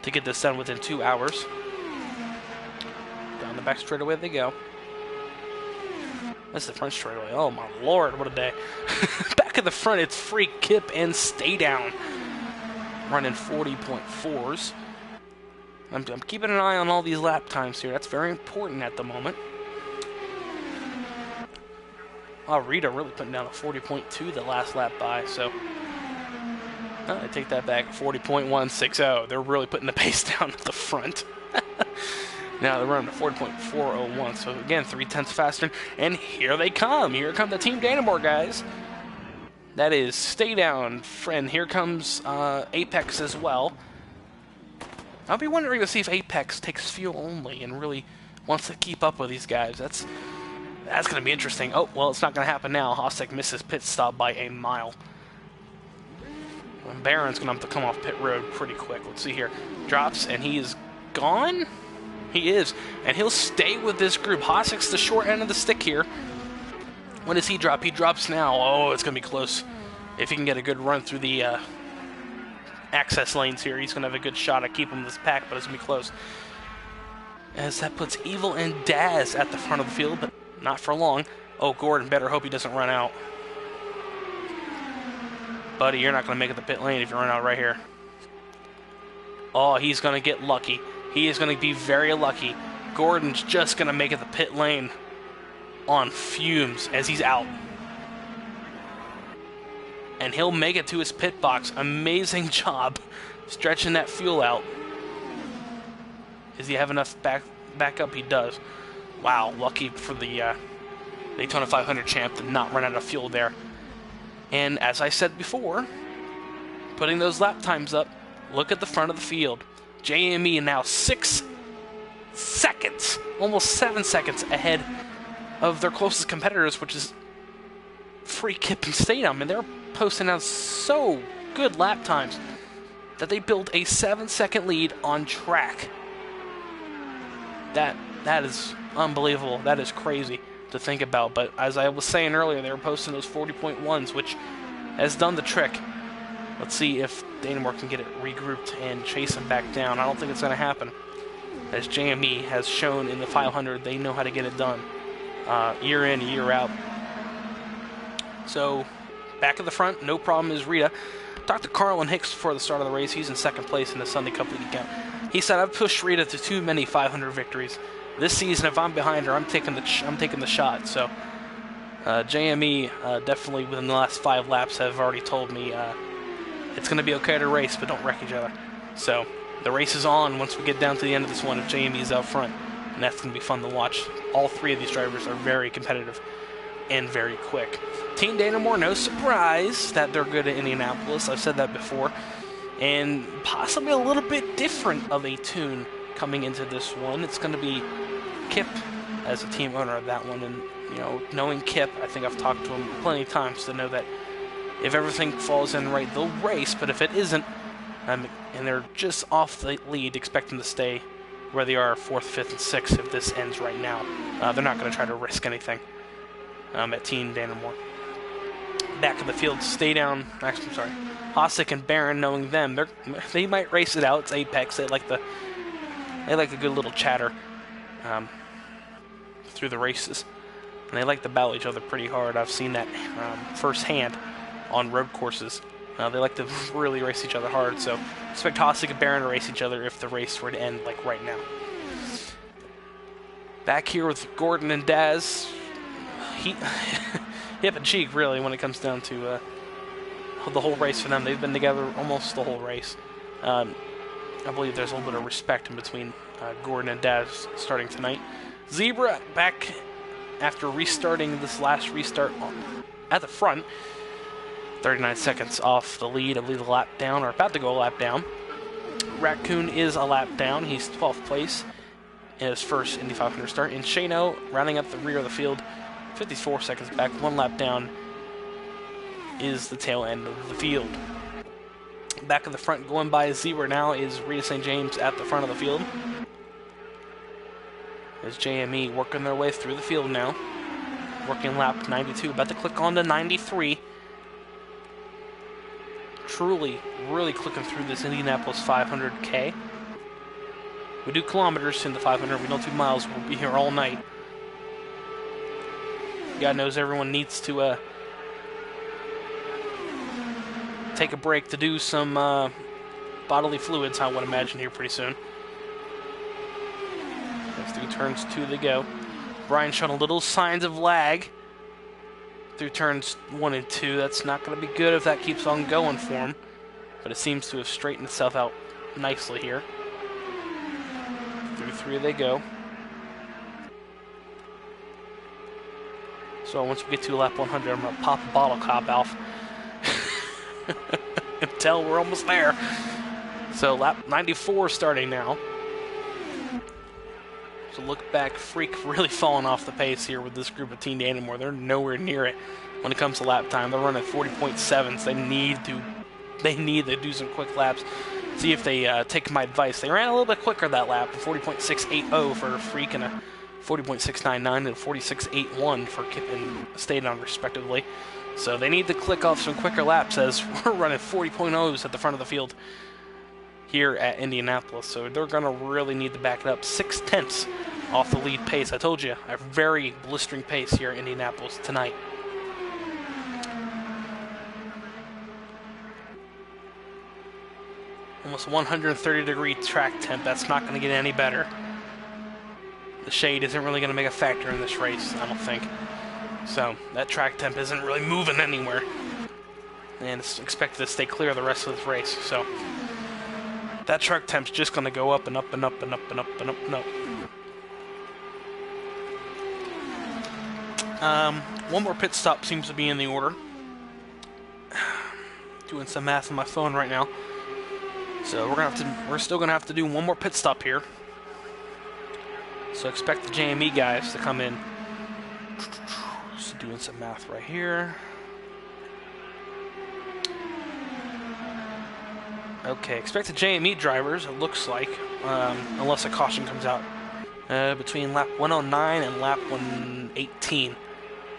A: to get this done within 2 hours. Down the back straightaway they go. That's the front straightaway. Oh my lord, what a day. Back at the front, it's free Kip and Stay Down. Running 40.4s. I'm keeping an eye on all these lap times here. That's very important at the moment. Oh, Rita really putting down a 40.2 the last lap by, so... I take that back, 40.160. They're really putting the pace down at the front. Now they're running a 40.401, so again, 0.3 faster. And here they come. Here come the Team Danamore guys. That is Stay Down, friend. Here comes Apex as well. I'll be wondering to see if Apex takes fuel only and really wants to keep up with these guys. That's going to be interesting. Oh, well, it's not going to happen now. Hossack misses pit stop by a mile. And Barron's going to have to come off pit road pretty quick. Let's see here. Drops, and he is gone? He is. And he'll stay with this group. Hossack's the short end of the stick here. When does he drop? He drops now. Oh, it's going to be close. If he can get a good run through the access lanes here, he's going to have a good shot at keeping this pack, but it's going to be close. As that puts Evil and Daz at the front of the field, but not for long. Oh, Gordon better hope he doesn't run out. Buddy, you're not going to make it the pit lane if you run out right here. Oh, he's going to get lucky. He is going to be very lucky. Gordon's just going to make it the pit lane on fumes as he's out. And he'll make it to his pit box. Amazing job stretching that fuel out. Does he have enough back up? He does. Wow, lucky for the Daytona 500 champ to not run out of fuel there. And as I said before, putting those lap times up, look at the front of the field. JME now 6 seconds, almost 7 seconds ahead of their closest competitors, which is Free Kip and Stay Down. And they're posting out so good lap times that they built a 7-second lead on track. That is unbelievable. That is crazy. to think about. But as I was saying earlier, they were posting those 40.1s, which has done the trick. Let's see if Dannemore can get it regrouped and chase him back down. I don't think it's going to happen. As JME has shown in the 500, they know how to get it done year in, year out. So back at the front, no problem is Rita. Talked to Carlin Hicks before the start of the race. He's in second place in the Sunday Cup lead count. He said, "I've pushed Rita to too many 500 victories. This season, if I'm behind her, I'm taking the shot." So JME definitely within the last 5 laps have already told me it's going to be okay to race, but don't wreck each other. So the race is on once we get down to the end of this one if JME's out front, and that's going to be fun to watch. All 3 of these drivers are very competitive and very quick. Team Dannemore, no surprise that they're good at Indianapolis. I've said that before. And possibly a little bit different of a tune coming into this one. It's going to be Kip as a team owner of that one. And, you know, knowing Kip, I think I've talked to him plenty of times to know that if everything falls in right, they'll race. But if it isn't, and they're just off the lead, expect them to stay where they are 4th, 5th, and 6th if this ends right now. They're not going to try to risk anything at Team Dannemore. Back of the field, stay down. Actually, I'm sorry. Hossack and Barron, knowing them, they might race it out. It's Apex. They like a good little chatter through the races, and they like to battle each other pretty hard. I've seen that firsthand on road courses. They like to really race each other hard. So expect Hossack and Barron to race each other if the race were to end like right now. Back here with Gordon and Daz, hip and cheek really when it comes down to the whole race for them. They've been together almost the whole race. I believe there's a little bit of respect in between Gordon and Daz starting tonight. Zebra back after restarting this last restart at the front. 39 seconds off the lead. I believe a lap down, or about to go a lap down. Raccoon is a lap down. He's 12th place in his first Indy 500 start. And Shano rounding up the rear of the field, 54 seconds back, 1 lap down, is the tail end of the field. Back of the front, going by Zebra now, is Rita St. James at the front of the field. There's JME working their way through the field now. Working lap 92, about to click on to 93. Truly, really clicking through this Indianapolis 500K. We do kilometers in the 500, we don't do miles, we'll be here all night. God knows everyone needs to take a break to do some bodily fluids, I would imagine, here pretty soon. Next through turns 2 they go. Brian showing a little signs of lag through turns 1 and 2. That's not going to be good if that keeps on going for him, but it seems to have straightened itself out nicely here. Through 3 they go. So once we get to lap 100, I'm going to pop a bottle cap off until we're almost there. So lap 94 starting now. So look back, Freak really falling off the pace here with this group of Team Dannemore. They're nowhere near it when it comes to lap time. They're running 40.7s. They need to do some quick laps. See if they take my advice. They ran a little bit quicker that lap, 40.680 for Freak and a 40.699 and 46.81 for Kip and Stadon respectively. So they need to click off some quicker laps as we're running 40.0s at the front of the field here at Indianapolis. So they're going to really need to back it up. 6/10 off the lead pace. I told you, a very blistering pace here at Indianapolis tonight. Almost 130-degree track temp. That's not going to get any better. The shade isn't really going to make a factor in this race, I don't think. So that track temp isn't really moving anywhere. And it's expected to stay clear the rest of this race. So that track temp's just going to go up and up and up and up and up and up and up. One more pit stop seems to be in the order. Doing some math on my phone right now. So we're still gonna have to do one more pit stop here. So expect the JME guys to come in. Just doing some math right here. Okay, expect the JME drivers, it looks like, unless a caution comes out between lap 109 and lap 118.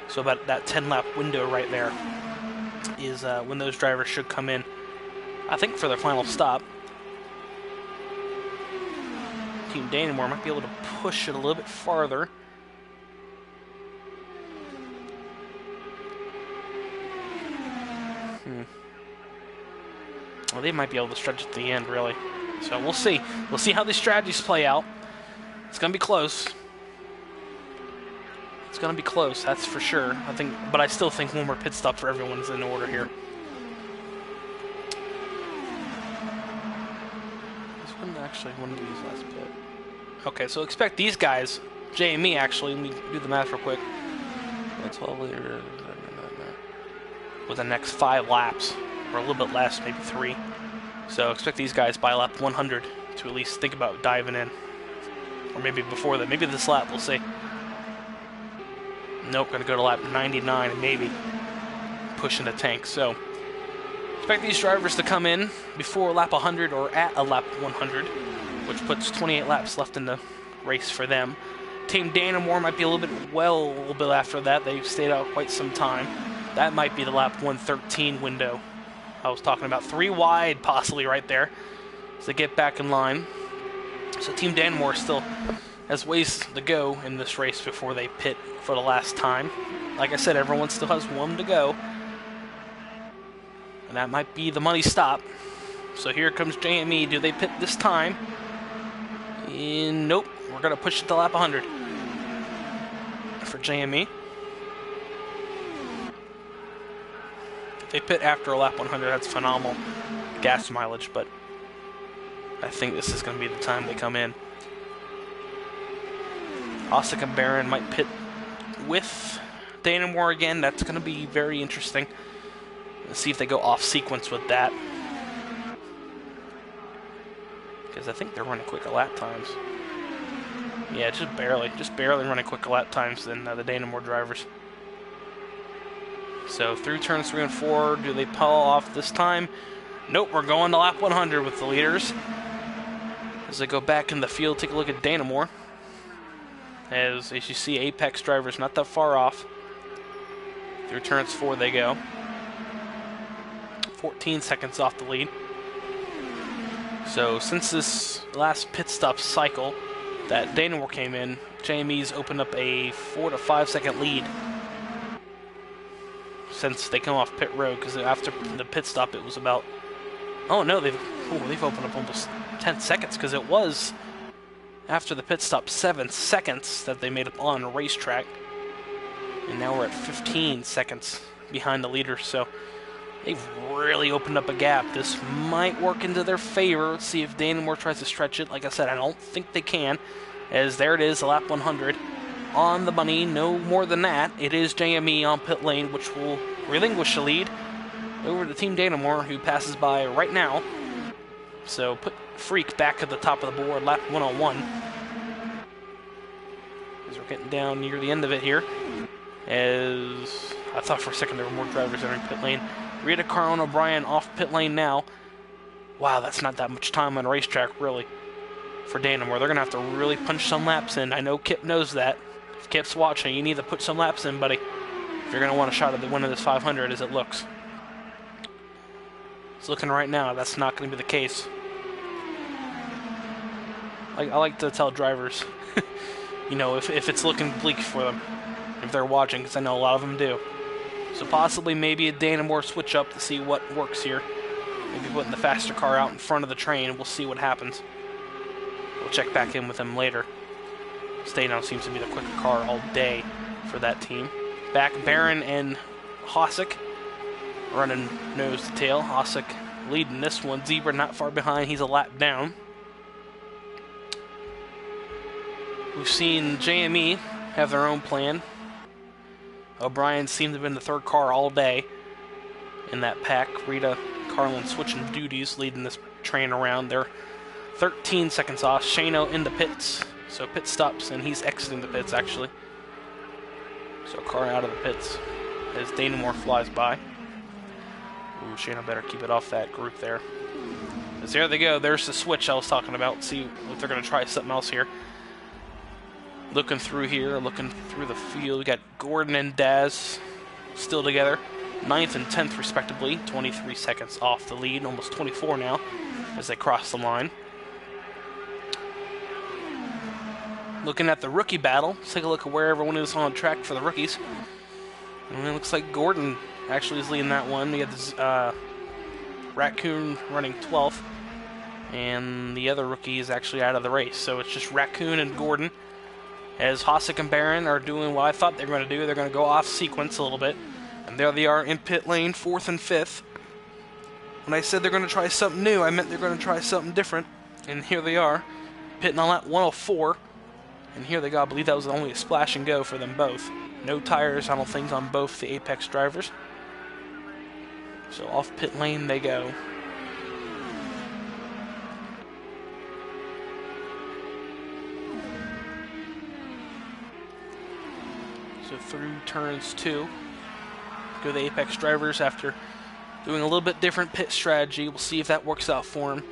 A: So about that 10-lap window right there is when those drivers should come in, I think, for their final stop. Team Dannemore might be able to push it a little bit farther. Well, they might be able to stretch at the end, really. So we'll see. We'll see how these strategies play out. It's going to be close. It's going to be close, that's for sure. But I still think one more pit stop for everyone is in order here. This one actually, one of these last pit. Okay, so expect these guys, Jay and me actually, let me do the math real quick. 12 liters with the next 5 laps, or a little bit less, maybe 3. So expect these guys by lap 100 to at least think about diving in. Or maybe before that, maybe this lap, we'll see. Nope, gonna go to lap 99 and maybe pushing the tank. So expect these drivers to come in before lap 100 or at a lap 100, which puts 28 laps left in the race for them. Team Dannemore might be a little bit after that. They've stayed out quite some time. That might be the lap 113 window I was talking about. 3 wide possibly right there as they get back in line. So Team Dannemore still has ways to go in this race before they pit for the last time. Like I said, everyone still has 1 to go. And that might be the money stop. So here comes JME. Do they pit this time? Nope. We're going to push it to lap 100 for JME. If they pit after a lap 100, that's phenomenal gas mileage, but I think this is going to be the time they come in. Osick and Barron might pit with Dannemore again. That's going to be very interesting. Let's see if they go off sequence with that, because I think they're running quicker lap times. Yeah, just barely running quicker lap times than the Dannemore drivers. So through turns 3 and 4, do they pull off this time? Nope, we're going to lap 100 with the leaders. As they go back in the field, take a look at Dannemore. As you see, Apex drivers not that far off. Through turns 4 they go. 14 seconds off the lead. So since this last pit stop cycle that Dannemore came in, JME's opened up a 4 to 5 second lead since they come off pit road, because after the pit stop it was about, oh no, they've opened up almost 10 seconds, because it was after the pit stop 7 seconds that they made up on a racetrack, and now we're at 15 seconds behind the leader. So they've really opened up a gap. This might work into their favor. Let's see if Dannemore tries to stretch it. Like I said, I don't think they can, as there it is, lap 100 on the money. No more than that. It is JME on pit lane, which will relinquish the lead over to Team Dannemore, who passes by right now. So put Freak back at the top of the board, lap 101. As we're getting down near the end of it here. As I thought for a second there were more drivers entering pit lane. Rita, Carl, and O'Brien off pit lane now. Wow, that's not that much time on a racetrack, really, for Dannemore. They're going to have to really punch some laps in. I know Kip knows that. If Kip's watching, you need to put some laps in, buddy, if you're going to want a shot at the win of this 500 as it looks. It's looking right now that's not going to be the case. I like to tell drivers, you know, if it's looking bleak for them, if they're watching, because I know a lot of them do. So possibly maybe a Dannemore switch up to see what works here. Maybe putting the faster car out in front of the train. We'll see what happens. We'll check back in with them later. Stay Now seems to be the quicker car all day for that team. Back, Barron and Hosick running nose to tail. Hosick leading this one. Zebra not far behind. He's a lap down. We've seen JME have their own plan. O'Brien seemed to have been the third car all day in that pack. Rita, Carlin switching duties, leading this train around. They're 13 seconds off. Shano in the pits. So pit stops, and he's exiting the pits, actually. So car out of the pits as Dannemore flies by. Ooh, Shano better keep it off that group there. As there they go. There's the switch I was talking about. Let's see if they're going to try something else here. Looking through here, looking through the field, we got Gordon and Daz still together. 9th and 10th respectively, 23 seconds off the lead, almost 24 now as they cross the line. Looking at the rookie battle, let's take a look at where everyone is on track for the rookies. And it looks like Gordon actually is leading that one. We got this Raccoon running 12th, and the other rookie is actually out of the race. So it's just Raccoon and Gordon, as Hossack and Barron are doing what I thought they were going to do. They're going to go off sequence a little bit. And there they are in pit lane, 4th and 5th. When I said they're going to try something new, I meant they're going to try something different. And here they are, pitting on lap 104. And here they go. I believe that was only a splash and go for them both. No tires, I don't think, on both the Apex drivers. So off pit lane they go. So through turns 2, go the Apex drivers after doing a little bit different pit strategy. We'll see if that works out for them.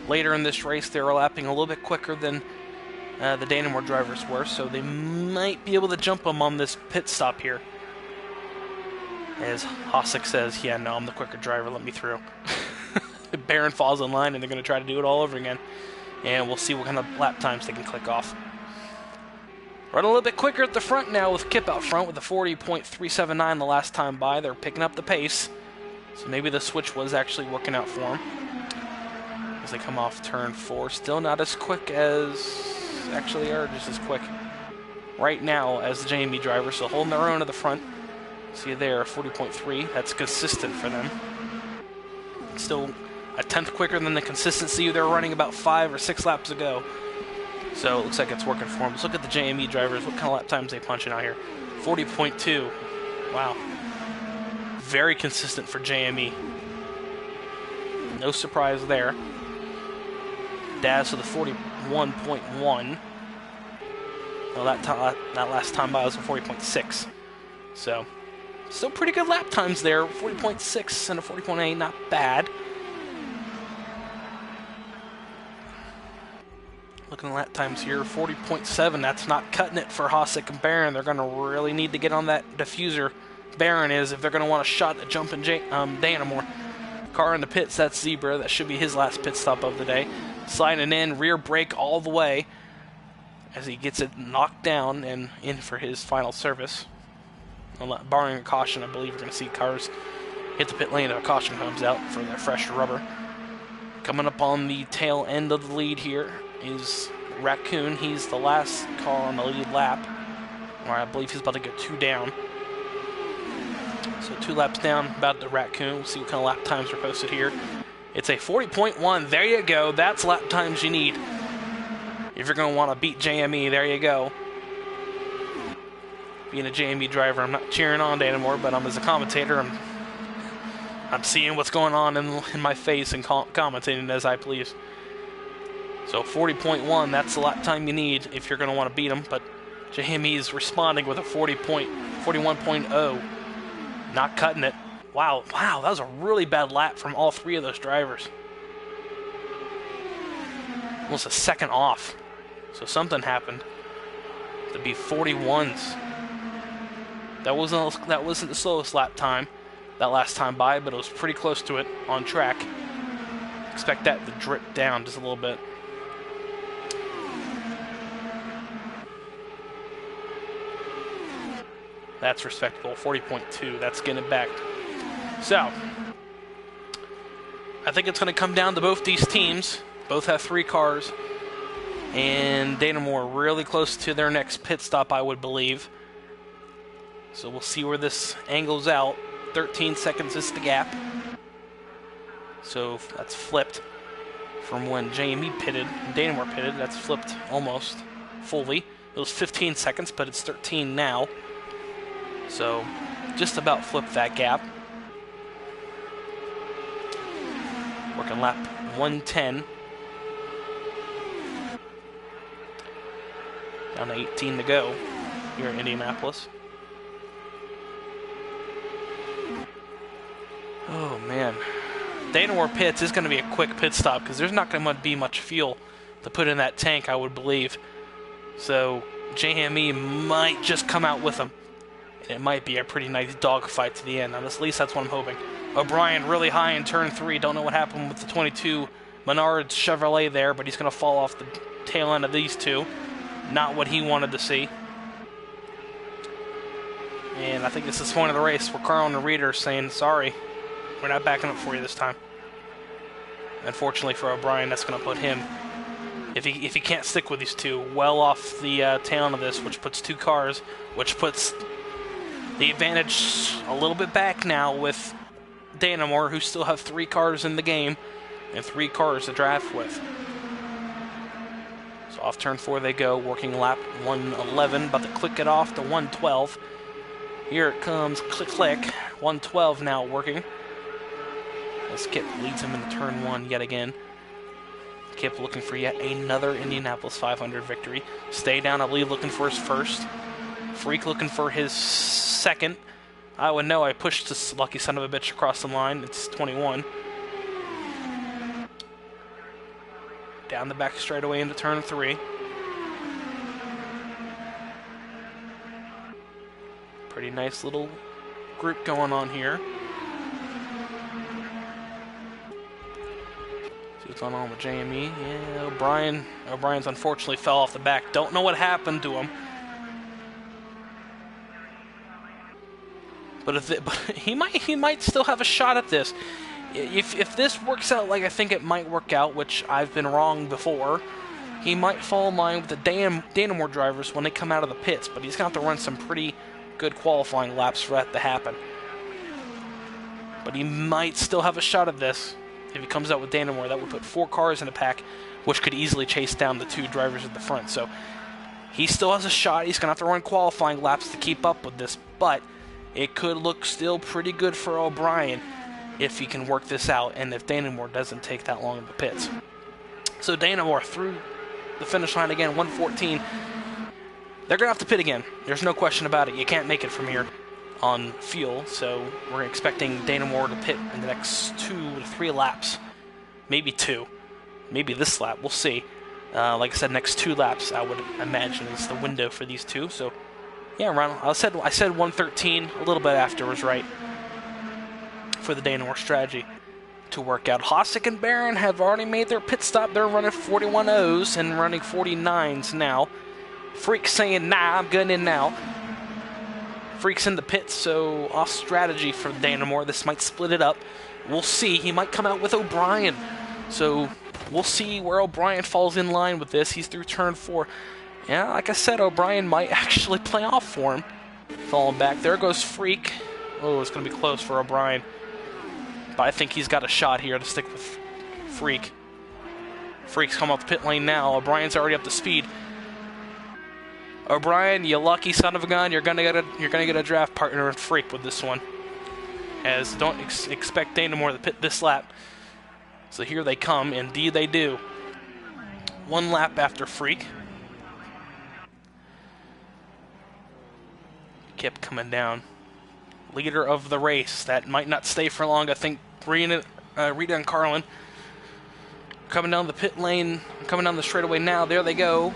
A: Later in this race, they're lapping a little bit quicker than the Dannemore drivers were, so they might be able to jump them on this pit stop here. As Hossack says, yeah, no, I'm the quicker driver, let me through. Barron falls in line, and they're going to try to do it all over again. And we'll see what kind of lap times they can click off. Run a little bit quicker at the front now with Kip out front with a 40.379 the last time by. They're picking up the pace, so maybe the switch was actually working out for them. As they come off turn 4, still not as quick as... actually are just as quick right now as the JME drivers, so holding their own at the front. See there, 40.3. That's consistent for them. Still a 10th quicker than the consistency they were running about 5 or 6 laps ago. So it looks like it's working for them. Let's look at the JME drivers. What kind of lap times they punching out here? 40.2. Wow. Very consistent for JME. No surprise there. Daz with a 41.1. Well, that last time by was a 40.6. So, still pretty good lap times there. 40.6 and a 40.8, not bad. Looking at lap times here, 40.7. That's not cutting it for Hossack and Barron. They're going to really need to get on that diffuser. Barron is, if they're going to want a shot at jumping Dannemore. Car in the pits, that's Zebra. That should be his last pit stop of the day. Sliding in, rear brake all the way as he gets it knocked down and in for his final service. Barring a caution, I believe you're going to see cars hit the pit lane and a caution comes out for their fresh rubber. Coming up on the tail end of the lead here is Raccoon. He's the last car on the lead lap, or I believe he's about to go 2 down. So 2 laps down, about the Raccoon. We'll see what kind of lap times are posted here. It's a 40.1. There you go. That's lap times you need if you're going to want to beat JME. There you go. Being a JME driver, I'm not cheering on Dannemore, but I'm as a commentator. I'm seeing what's going on in my face and commentating as I please. So 40.1, that's the lap time you need if you're going to want to beat them. But JME is responding with a 41.0. Not cutting it. Wow, that was a really bad lap from all 3 of those drivers. Almost a second off. So something happened to be 41s. That wasn't the slowest lap time that last time by, but it was pretty close to it on track. Expect that to drip down just a little bit. That's respectable, 40.2. That's getting it back. So, I think it's going to come down to both these teams. Both have 3 cars. And Dannemore really close to their next pit stop, I would believe. So we'll see where this angles out. 13 seconds is the gap. So that's flipped from when JME pitted and Dannemore pitted. That's flipped almost fully. It was 15 seconds, but it's 13 now. So just about flipped that gap. Working lap 110. Down to 18 to go here in Indianapolis. Oh, man. Dannemore pits is going to be a quick pit stop because there's not going to be much fuel to put in that tank, I would believe. So JME might just come out with him. And it might be a pretty nice dogfight to the end. At least that's what I'm hoping. O'Brien really high in turn 3. Don't know what happened with the 22 Menards Chevrolet there, but he's going to fall off the tail end of these two. Not what he wanted to see. And I think this is the point of the race where Carl and the Reader are saying, sorry, we're not backing up for you this time. Unfortunately for O'Brien, that's going to put him, if he can't stick with these two, well off the tail end of this, which puts 2 cars, which puts the advantage a little bit back now with Dannemore, who still have 3 cars in the game and 3 cars to draft with. So off turn 4 they go, working lap 111, about to click it off to 112. Here it comes, click, click, 112 now working. As Kip leads him into turn 1 yet again. Kip looking for yet another Indianapolis 500 victory. Stay down, I believe, looking for his first. Freak looking for his second. I would know I pushed this lucky son of a bitch across the line. It's 21. Down the back straightaway into turn 3. Pretty nice little group going on here. See what's going on with JME. Yeah, O'Brien's unfortunately fell off the back. Don't know what happened to him. But he might still have a shot at this. If this works out like I think it might work out, which I've been wrong before, he might fall in line with the Dannemore drivers when they come out of the pits. But he's going to have to run some pretty good qualifying laps for that to happen. But he might still have a shot at this. If he comes out with Dannemore, that would put 4 cars in the pack, which could easily chase down the 2 drivers at the front. So he still has a shot. He's going to have to run qualifying laps to keep up with this. But it could look still pretty good for O'Brien if he can work this out and if Dannemore doesn't take that long in the pits. So Dannemore through the finish line again, 114. They're going to have to pit again. There's no question about it. You can't make it from here on fuel, so we're expecting Dannemore to pit in the next 2 to 3 laps. Maybe 2. Maybe this lap. We'll see. Like I said, next 2 laps, I would imagine, is the window for these two. So, yeah, Ronald, I said 113 a little bit after was right for the Dannemore strategy to work out. Hossack and Barron have already made their pit stop. They're running 41.0s and running 49s now. Freak's saying, nah, I'm good in now. Freak's in the pits, so off strategy for Dannemore. This might split it up. We'll see. He might come out with O'Brien. So we'll see where O'Brien falls in line with this. He's through turn 4. Yeah, like I said, O'Brien might actually play off for him. Falling back. There goes Freak. Oh, it's going to be close for O'Brien. But I think he's got a shot here to stick with Freak. Freak's come off the pit lane now. O'Brien's already up to speed. O'Brien, you lucky son of a gun, you're gonna get a draft partner with Freak with this one. As don't expect Dannemore to pit this lap. So here they come, indeed they do. 1 lap after Freak. Kip coming down. Leader of the race. That might not stay for long. I think Rita and Carlin coming down the pit lane, coming down the straightaway now. There they go.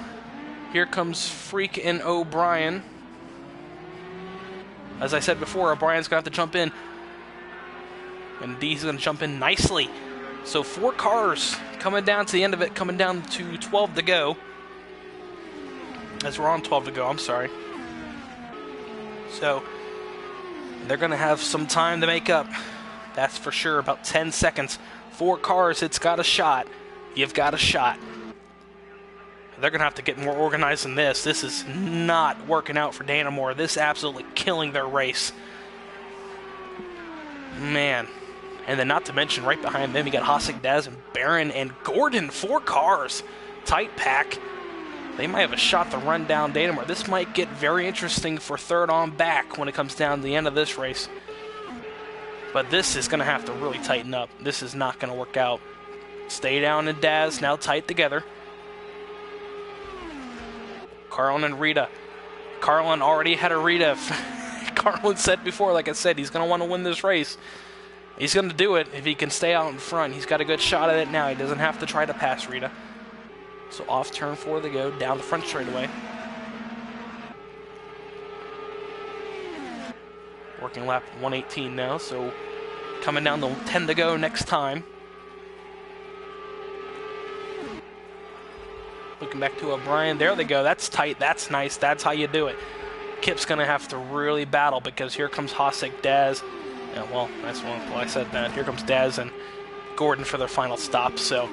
A: Here comes Freak and O'Brien. As I said before, O'Brien's going to have to jump in. And he's going to jump in nicely. So 4 cars coming down to the end of it, coming down to 12 to go. As we're on 12 to go, I'm sorry. So they're going to have some time to make up. That's for sure, about 10 seconds. 4 cars, it's got a shot. You've got a shot. They're going to have to get more organized than this. This is not working out for Dannemore. This is absolutely killing their race. Man. And then not to mention, right behind them, you got Hossack, Daz, and Barron, and Gordon. 4 cars. Tight pack. They might have a shot to run down Dannemore. This might get very interesting for third on back when it comes down to the end of this race. But this is going to have to really tighten up. This is not going to work out. Stay down and Daz, now tight together. Carlin and Rita. Carlin already had a Rita. Carlin said before, like I said, he's going to want to win this race. He's going to do it if he can stay out in front. He's got a good shot at it now. He doesn't have to try to pass Rita. So off turn 4 they go, down the front straightaway. Working lap 118 now, so coming down to 10 to go next time. Looking back to O'Brien. There they go. That's tight. That's nice. That's how you do it. Kip's going to have to really battle because here comes Hosek, Daz. Yeah, well, that's what I said that. Here comes Daz and Gordon for their final stop. So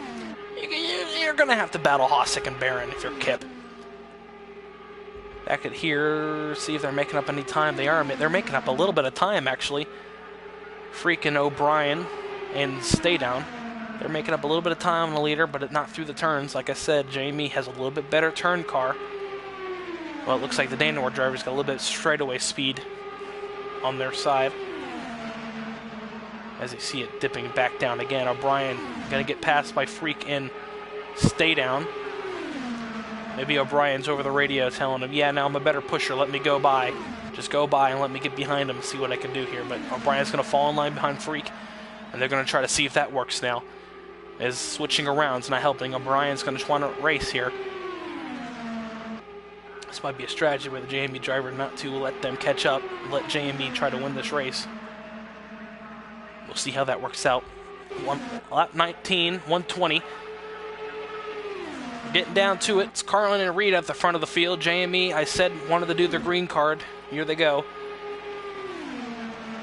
A: you're going to have to battle Hosek and Barron if you're Kip. Back at here, see if they're making up any time. They are. They're making up a little bit of time, actually. Freaking O'Brien and Stay Down. They're making up a little bit of time on the leader, but not through the turns. Like I said, Jamie has a little bit better turn car. Well, it looks like the Dannemore drivers got a little bit straightaway speed on their side. As you see it dipping back down again. O'Brien going to get passed by Freak and Stay Down. Maybe O'Brien's over the radio telling him, yeah, now I'm a better pusher, let me go by. Just go by and let me get behind him and see what I can do here. But O'Brien's going to fall in line behind Freak, and they're going to try to see if that works now. As switching around is not helping. O'Brien's going to want to race here. This might be a strategy with the JME driver not to let them catch up, let JME try to win this race. We'll see how that works out. Lap 19, 120. Getting down to it. It's Carlin and Reed at the front of the field. JME, I said, wanted to do their green card. Here they go.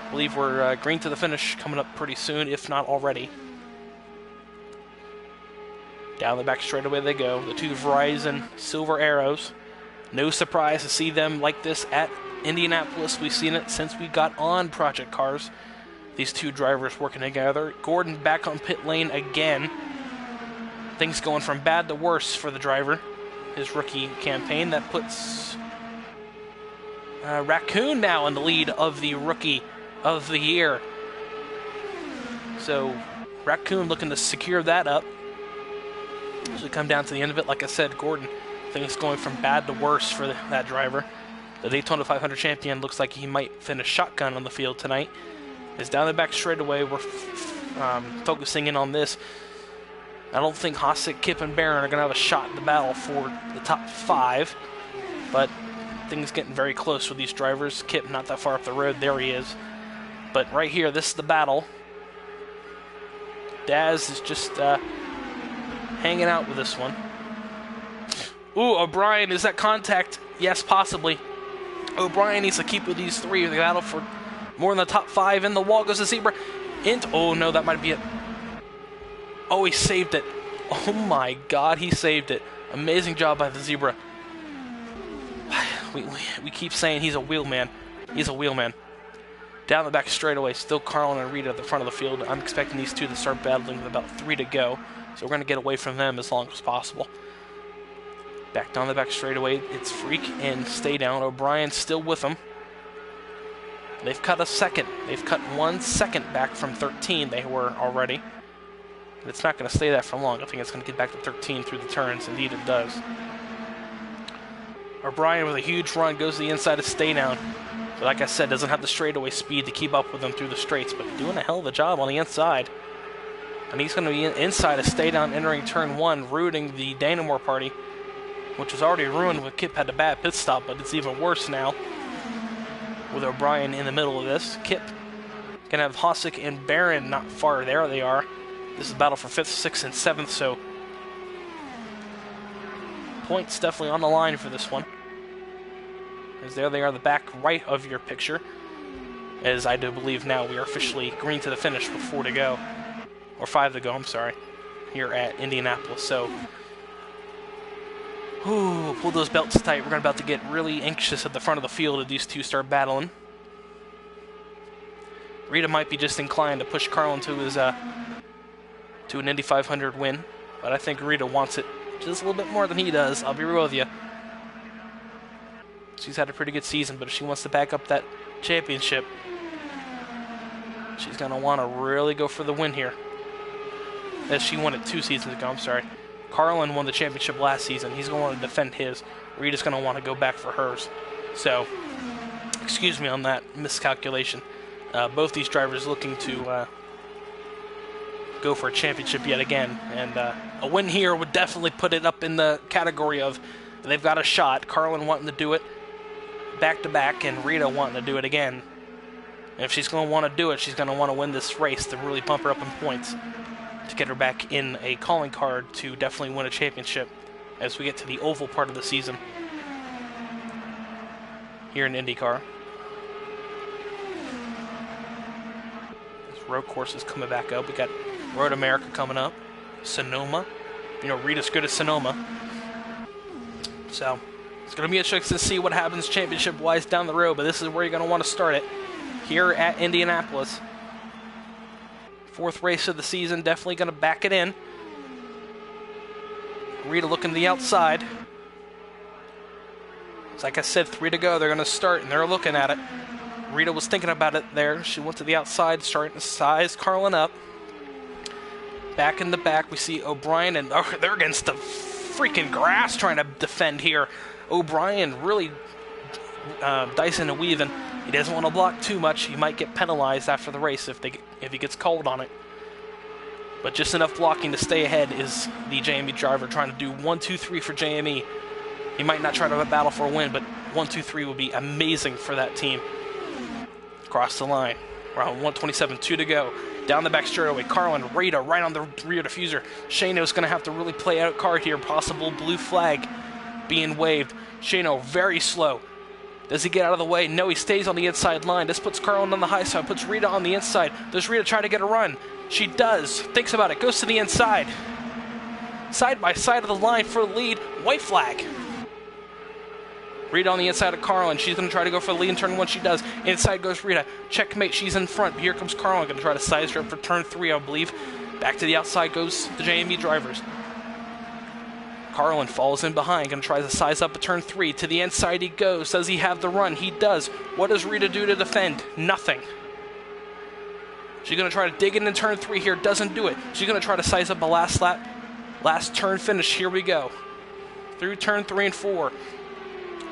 A: I believe we're green to the finish coming up pretty soon, if not already. Down the back straightaway they go. The two Verizon Silver Arrows. No surprise to see them like this at Indianapolis. We've seen it since we got on Project Cars. These two drivers working together. Gordon back on pit lane again. Things going from bad to worse for the driver. His rookie campaign. That puts Raccoon now in the lead of the Rookie of the Year. So Raccoon looking to secure that up. As we come down to the end of it, like I said, Gordon, things going from bad to worse for that driver. The Daytona 500 champion looks like he might finish shotgun on the field tonight. Is down the back straightaway. We're focusing in on this. I don't think Hosek, Kip, and Barron are going to have a shot in the battle for the top 5, but things getting very close with these drivers. Kip not that far up the road. There he is. But right here, this is the battle. Daz is just hanging out with this one. Ooh, O'Brien, is that contact? Yes, possibly. O'Brien needs to keep with these three. They battle for more than the top 5. In the wall goes the Zebra. Oh, no, that might be it. Oh, he saved it. Oh, my God, he saved it. Amazing job by the Zebra. We keep saying he's a wheelman. He's a wheelman. Down the back straightaway, still Carlin and Reed at the front of the field. I'm expecting these two to start battling with about 3 to go. So we're going to get away from them as long as possible. Back down the back straightaway, it's Freak and Stay Down. O'Brien still with them. They've cut a second. They've cut 1 second back from 13 they were already. But it's not going to stay that for long. I think it's going to get back to 13 through the turns. Indeed it does. O'Brien with a huge run goes to the inside of Stay Down. But like I said, doesn't have the straightaway speed to keep up with them through the straights, but doing a hell of a job on the inside. And he's going to be inside of Stay Down entering turn 1, rooting the Dannemore party, which was already ruined when Kip had a bad pit stop, but it's even worse now with O'Brien in the middle of this. Kip going to have Hosek and Barron not far. There they are. This is a battle for 5th, 6th, and 7th, so points definitely on the line for this one. As there they are, the back right of your picture. As I do believe now we are officially green to the finish with 4 to go. Or 5 to go, I'm sorry. Here at Indianapolis. So, pull those belts tight. We're about to get really anxious at the front of the field if these two start battling. Rita might be just inclined to push Carlin to his to an Indy 500 win, but I think Rita wants it just a little bit more than he does. I'll be real with you. She's had a pretty good season, but if she wants to back up that championship, she's going to want to really go for the win here. As she won it 2 seasons ago, I'm sorry. Carlin won the championship last season. He's going to want to defend his. Rita's going to want to go back for hers. So, excuse me on that miscalculation. Both these drivers looking to go for a championship yet again. And a win here would definitely put it up in the category of they've got a shot. Carlin wanting to do it back-to-back and Rita wanting to do it again. And if she's going to want to do it, she's going to want to win this race to really bump her up in points, to get her back in a calling card to definitely win a championship as we get to the oval part of the season here in IndyCar. This road course is coming back up. We got Road America coming up, Sonoma. You know, Rita's good at Sonoma. So it's going to be interesting to see what happens championship-wise down the road, but this is where you're going to want to start it, here at Indianapolis. Fourth race of the season, definitely going to back it in. Rita looking to the outside. It's like I said, 3 to go. They're going to start, and they're looking at it. Rita was thinking about it there. She went to the outside, starting to size Carlin up. Back in the back, we see O'Brien, and they're against the freaking grass trying to defend here. O'Brien really dicing and weaving. He doesn't want to block too much. He might get penalized after the race if he gets called on it. But just enough blocking to stay ahead is the JME driver trying to do 1, 2, 3 for JME. He might not try to battle for a win, but 1, 2, 3 would be amazing for that team. Across the line. Around 127, 2 to go. Down the back straightaway, Carlin, Rita right on the rear diffuser. Shano's going to have to really play out card here. Possible blue flag being waved. Shano very slow. Does he get out of the way? No, he stays on the inside line. This puts Carlin on the high side, puts Rita on the inside. Does Rita try to get a run? She does. Thinks about it. Goes to the inside. Side by side of the line for the lead. White flag. Rita on the inside of Carlin. She's going to try to go for the lead in turn 1. She does. Inside goes Rita. Checkmate. She's in front. Here comes Carlin. Going to try to size her up for turn 3, I believe. Back to the outside goes the JME drivers. Carlin falls in behind. Going to try to size up at turn 3. To the inside he goes. Does he have the run? He does. What does Rita do to defend? Nothing. She's going to try to dig in turn 3 here. Doesn't do it. She's going to try to size up a last lap. Last turn finish. Here we go. Through turn 3 and 4.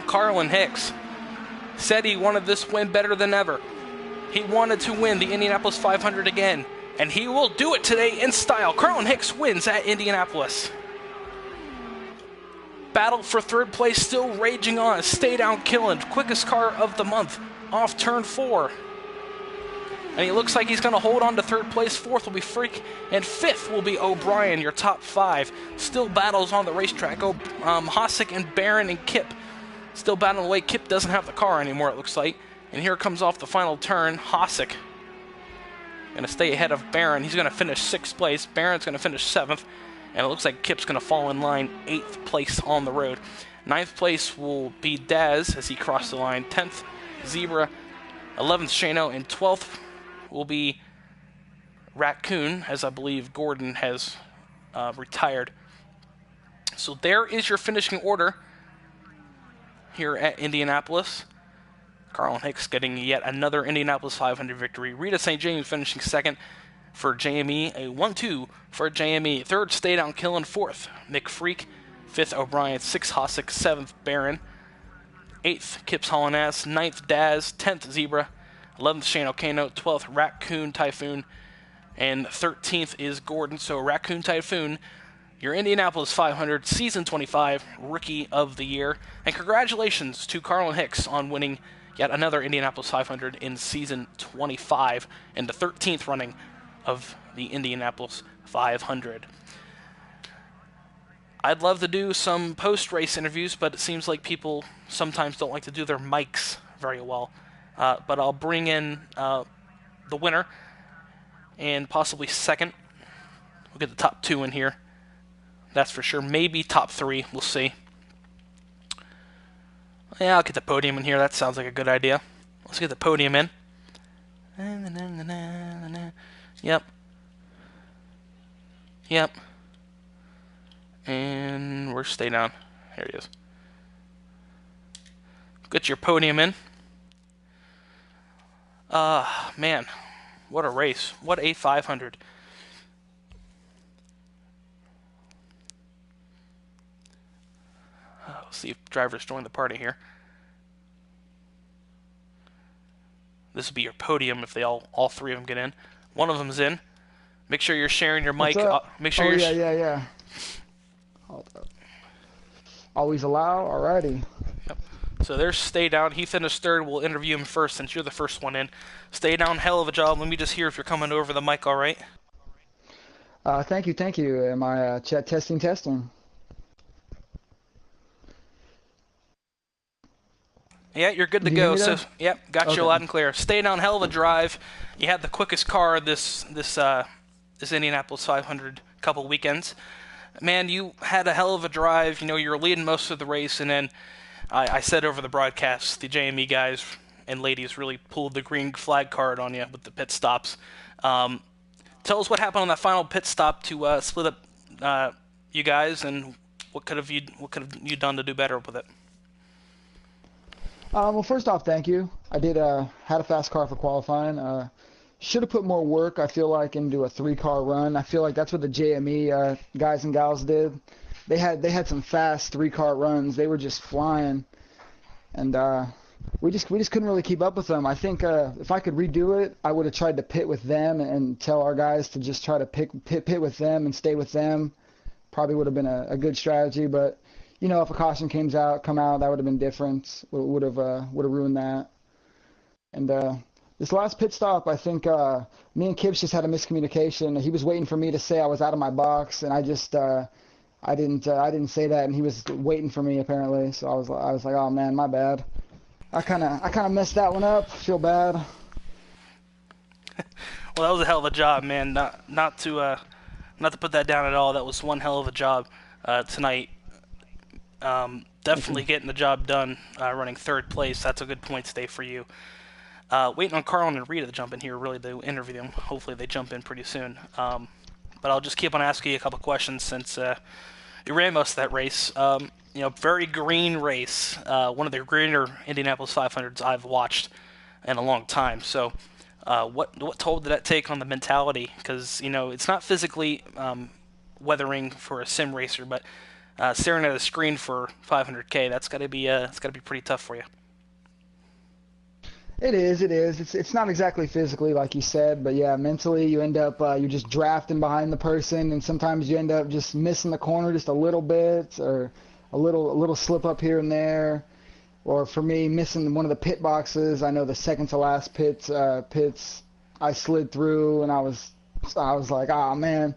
A: Carlin Hicks said he wanted this win better than ever. He wanted to win the Indianapolis 500 again. And he will do it today in style. Carlin Hicks wins at Indianapolis. Battle for third place still raging on. Stay down killing. Quickest car of the month. Off turn 4. And he looks like he's going to hold on to third place. Fourth will be Freak. And fifth will be O'Brien, your top 5. Still battles on the racetrack. Hossack and Barron and Kip still battling away. Kip doesn't have the car anymore, it looks like. And here comes off the final turn, Hossack. Going to stay ahead of Barron. He's going to finish 6th place. Barron's going to finish 7th. And it looks like Kip's going to fall in line 8th place on the road. 9th place will be Daz as he crossed the line. 10th, Zebra. 11th, Shano. And 12th will be Raccoon, as I believe Gordon has retired. So there is your finishing order here at Indianapolis. Carlin Hicks getting yet another Indianapolis 500 victory. Rita St. James finishing 2nd for JME. A 1-2 for JME. 3rd, Stay Down Killin. 4th, Mick Freak. 5th, O'Brien. 6th, Hossack. 7th, Barron. 8th, Kip's Hauling Ass. 9th, Daz. 10th, Zebra. 11th, Shane O'Kano. 12th, Raccoon Typhoon. And 13th is Gordon. So Raccoon Typhoon, your Indianapolis 500 Season 25 Rookie of the Year. And congratulations to Carlin Hicks on winning yet another Indianapolis 500 in Season 25 and the 13th running of the Indianapolis 500. I'd love to do some post-race interviews, but it seems like people sometimes don't like to do their mics very well. But I'll bring in the winner and possibly second. We'll get the top 2 in here. That's for sure. Maybe top 3. We'll see. Yeah, I'll get the podium in here. That sounds like a good idea. Let's get the podium in. Yep. Yep. And where's Stay Down? Here he is. Get your podium in. Man. What a race. What a 500. Let's see if drivers join the party here. This will be your podium if they all 3 of them get in. One of them's in. Make sure you're sharing your mic. Make sure you're
B: yeah. Hold up. Always allow? Alrighty.
A: Yep. So there's Stay Down. He finished third. We'll interview him first since you're the first one in. Stay Down, hell of a job. Let me just hear if you're coming over the mic all right.
B: Thank you, thank you. Am I chat testing, testing?
A: Yeah, you're good to
B: Do you hear
A: go.
B: me
A: So,
B: there?
A: yep, got you
B: Okay.
A: loud and clear. Stay down, hell of a drive. You had the quickest car this Indianapolis 500 couple weekends. Man, you had a hell of a drive. You know, you were leading most of the race, and then I said over the broadcast, the JME guys and ladies really pulled the green flag card on you with the pit stops. Um, Tell us what happened on that final pit stop to split up you guys, and what could have you done to do better with it?
B: Well, first off, thank you. I did had a fast car for qualifying. Should have put more work, I feel like, into a three-car run. I feel like that's what the JME guys and gals did. They had some fast three-car runs. They were just flying, and we just couldn't really keep up with them. I think if I could redo it, I would have tried to pit with them and tell our guys to just try to pit with them and stay with them. Probably would have been a good strategy, but you know, if a caution come out, that would have been different. Would have ruined that. And this last pit stop, I think me and Kibbs just had a miscommunication. He was waiting for me to say I was out of my box, and I didn't say that, and he was waiting for me apparently. So I was like, oh man, my bad. I kind of messed that one up. Feel bad.
A: Well, that was a hell of a job, man. Not to put that down at all. That was one hell of a job tonight.
B: Thank
A: Definitely
B: you.
A: getting the job done, running third place. That's a good point stay for you. Waiting on Carlin and Rita to jump in here, really, to interview them. Hopefully they jump in pretty soon. But I'll just keep on asking you a couple questions since you ran most of that race. You know, very green race. One of the greener Indianapolis 500s I've watched in a long time. So, what toll did that take on the mentality? Because you know it's not physically weathering for a sim racer, but staring at a screen for 500K, that's got to be pretty tough for you.
B: It is. It is. It's not exactly physically like you said, but yeah, mentally you end up you're just drafting behind the person, and sometimes you end up just missing the corner just a little bit, or a little slip up here and there, or for me missing one of the pit boxes. I know the second to last pits I slid through, and I was like, ah man,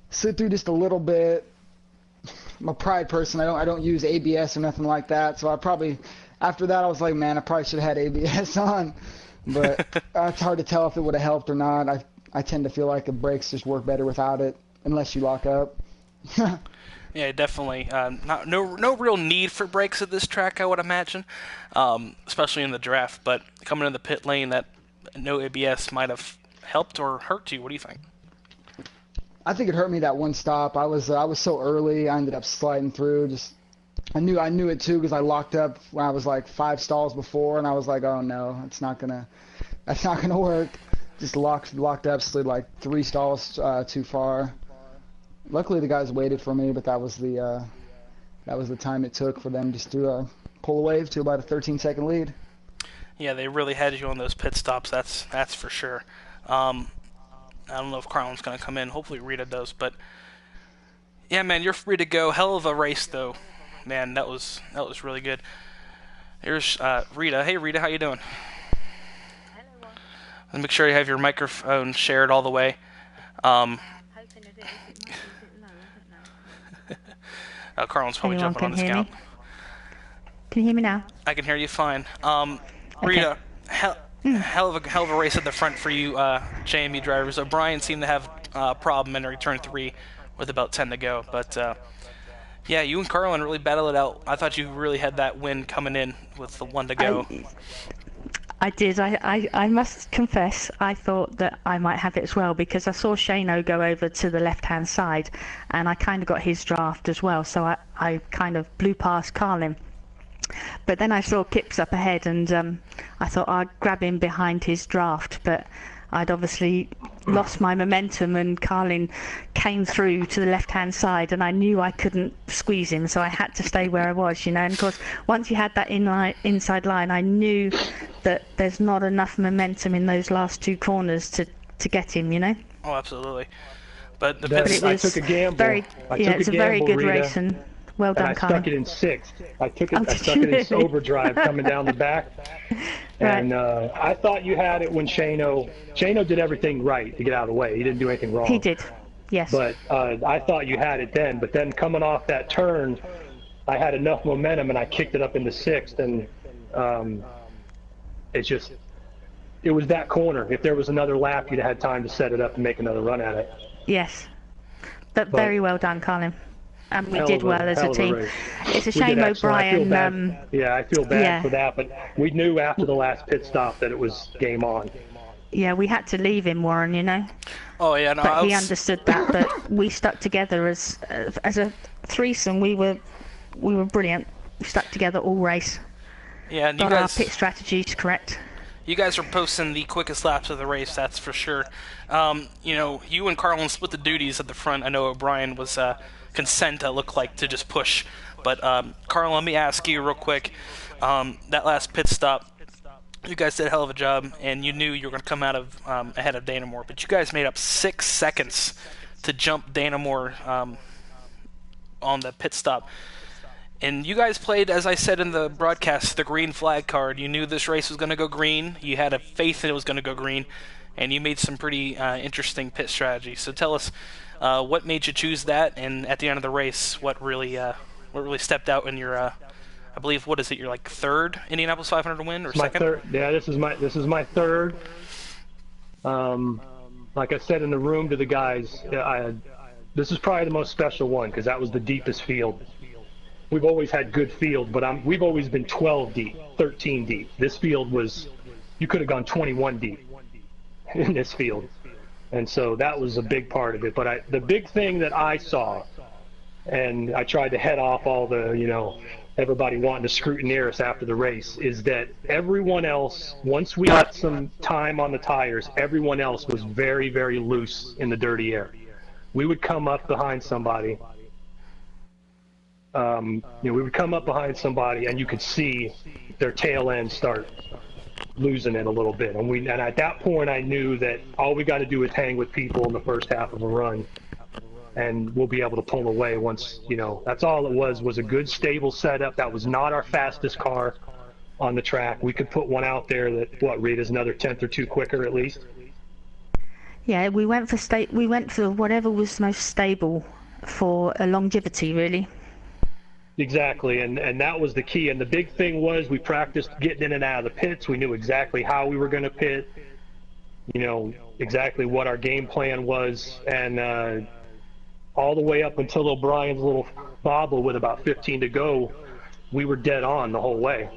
B: slid through just a little bit. I'm a pride person. I don't use ABS or nothing like that. So I probably after that I was like, man, I probably should have had ABS on. But it's hard to tell if it would have helped or not. I tend to feel like the brakes just work better without it, unless you lock up.
A: Yeah, definitely. No real need for brakes at this track, I would imagine, especially in the draft. But coming in the pit lane, that no ABS might have helped or hurt you. What do you think?
B: I think it hurt me that one stop. I was so early. I ended up sliding through. Just I knew it too because I locked up when I was like 5 stalls before, and I was like, oh no, that's not gonna work. Just locked up, slid like 3 stalls too far. Luckily, the guys waited for me, but that was the time it took for them just to pull away to about a 13-second lead.
A: Yeah, they really had you on those pit stops. That's for sure. I don't know if Carlin's going to come in. Hopefully Rita does. But yeah, man, you're free to go. Hell of a race, though. Man, that was really good. Here's Rita. Hey, Rita, how you doing?
C: Hello,
A: Let's make sure you have your microphone shared all the way. Um,
C: hoping it is. It might be a bit low, I don't know.
A: Carlin's probably
C: Anyone
A: jumping on
C: can
A: this
C: hear
A: count.
C: me? Can you hear me now?
A: I can hear you fine.
C: Okay.
A: Rita, hell of a race at the front for you, JME drivers. O'Brien seemed to have a problem in return three with about 10 to go, but yeah, you and Carlin really battled it out. I thought you really had that win coming in with the one to go.
C: I did. I must confess, I thought that I might have it as well because I saw Shano go over to the left-hand side and I kind of got his draft as well. So I kind of blew past Carlin. But then I saw Kips up ahead and I thought I'd grab him behind his draft. But I'd obviously lost my momentum and Carlin came through to the left-hand side and I knew I couldn't squeeze him, so I had to stay where I was, you know. And of course, once you had that inside line, I knew that there's not enough momentum in those last 2 corners to get him, you know.
A: Oh, absolutely. But the
C: But
A: pits,
C: it
D: I
C: was
D: took a gamble.
C: very,
D: I
C: yeah,
D: took
C: it was
D: a
C: a very
D: gamble,
C: good
D: Rita.
C: race, and Well
D: and
C: done,
D: I
C: Colin.
D: stuck it in sixth. I
C: Oh,
D: stuck it in overdrive coming down the back. And I thought you had it when Shano did everything right to get out of the way. He didn't do anything wrong.
C: He did, yes.
D: But I thought you had it then. But then coming off that turn, I had enough momentum, and I kicked it up into sixth. And it was that corner. If there was another lap, you'd have had time to set it up and make another run at it.
C: Yes. But very well done, Colin. And we did well as a team. It's a
D: We did
C: shame
D: excellent.
C: O'Brien.
D: I feel bad for that, but we knew after the last pit stop that it was game on.
C: Yeah, we had to leave him, Warren, you know.
A: Oh yeah, no.
C: But he understood that. But we stuck together as a threesome. We were brilliant. We stuck together all race.
A: Yeah, and
C: got our pit strategies correct.
A: You guys are posting the quickest laps of the race, that's for sure. You know, you and Carlin split the duties at the front. I know O'Brien was consent, it looked like, to just push. But, Carlin, let me ask you real quick. That last pit stop, you guys did a hell of a job, and you knew you were going to come out of ahead of Danamore. But you guys made up 6 seconds to jump Danamore on the pit stop. And you guys played, as I said in the broadcast, the green flag card. You knew this race was going to go green. You had a faith that it was going to go green. And you made some pretty interesting pit strategies. So tell us what made you choose that, and at the end of the race, what really stepped out in your, I believe, what is it? Your like third Indianapolis 500 win or second?
D: My third. Yeah, this is my third. Like I said in the room to the guys, this is probably the most special one because that was the deepest field. We've always had good field, but we've always been 12 deep, 13 deep. This field was, you could have gone 21 deep in this field. And so that was a big part of it. But the big thing that I saw, and I tried to head off all the, everybody wanting to scrutineer us after the race, is that everyone else, once we got some time on the tires, everyone else was very, very loose in the dirty air. We would come up behind somebody. We would come up behind somebody, and you could see their tail end start losing it a little bit. And at that point, I knew that all we got to do is hang with people in the first half of a run, and we'll be able to pull away once, that's all it was a good, stable setup. That was not our fastest car on the track. We could put one out there that, Rita's another 10th or 2 quicker at least?
C: Yeah, we went for whatever was most stable for a longevity, really.
D: Exactly, and that was the key. And the big thing was we practiced getting in and out of the pits. We knew exactly how we were going to pit, exactly what our game plan was. And all the way up until O'Brien's little bobble with about 15 to go, we were dead on the whole way.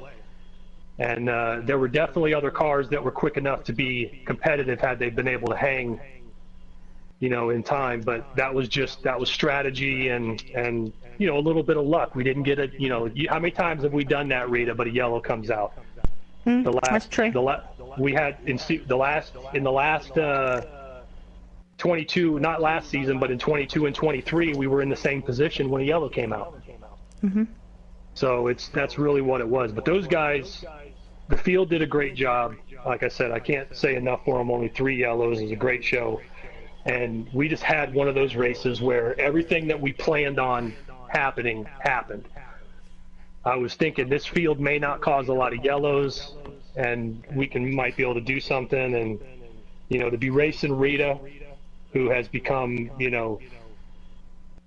D: And there were definitely other cars that were quick enough to be competitive had they been able to hang, in time. But that was strategy and a little bit of luck. We didn't get it. How many times have we done that, Rita? But a yellow comes out.
C: That's true.
D: We had in the last 22, not last season, but in 22 and 23, we were in the same position when a yellow came out.
C: Mm-hmm.
D: So that's really what it was. But those guys, the field did a great job. Like I said, I can't say enough for them. Only 3 yellows is a great show. And we just had one of those races where everything that we planned on happened. I was thinking this field may not cause a lot of yellows, and we might be able to do something. And to be racing Rita, who has become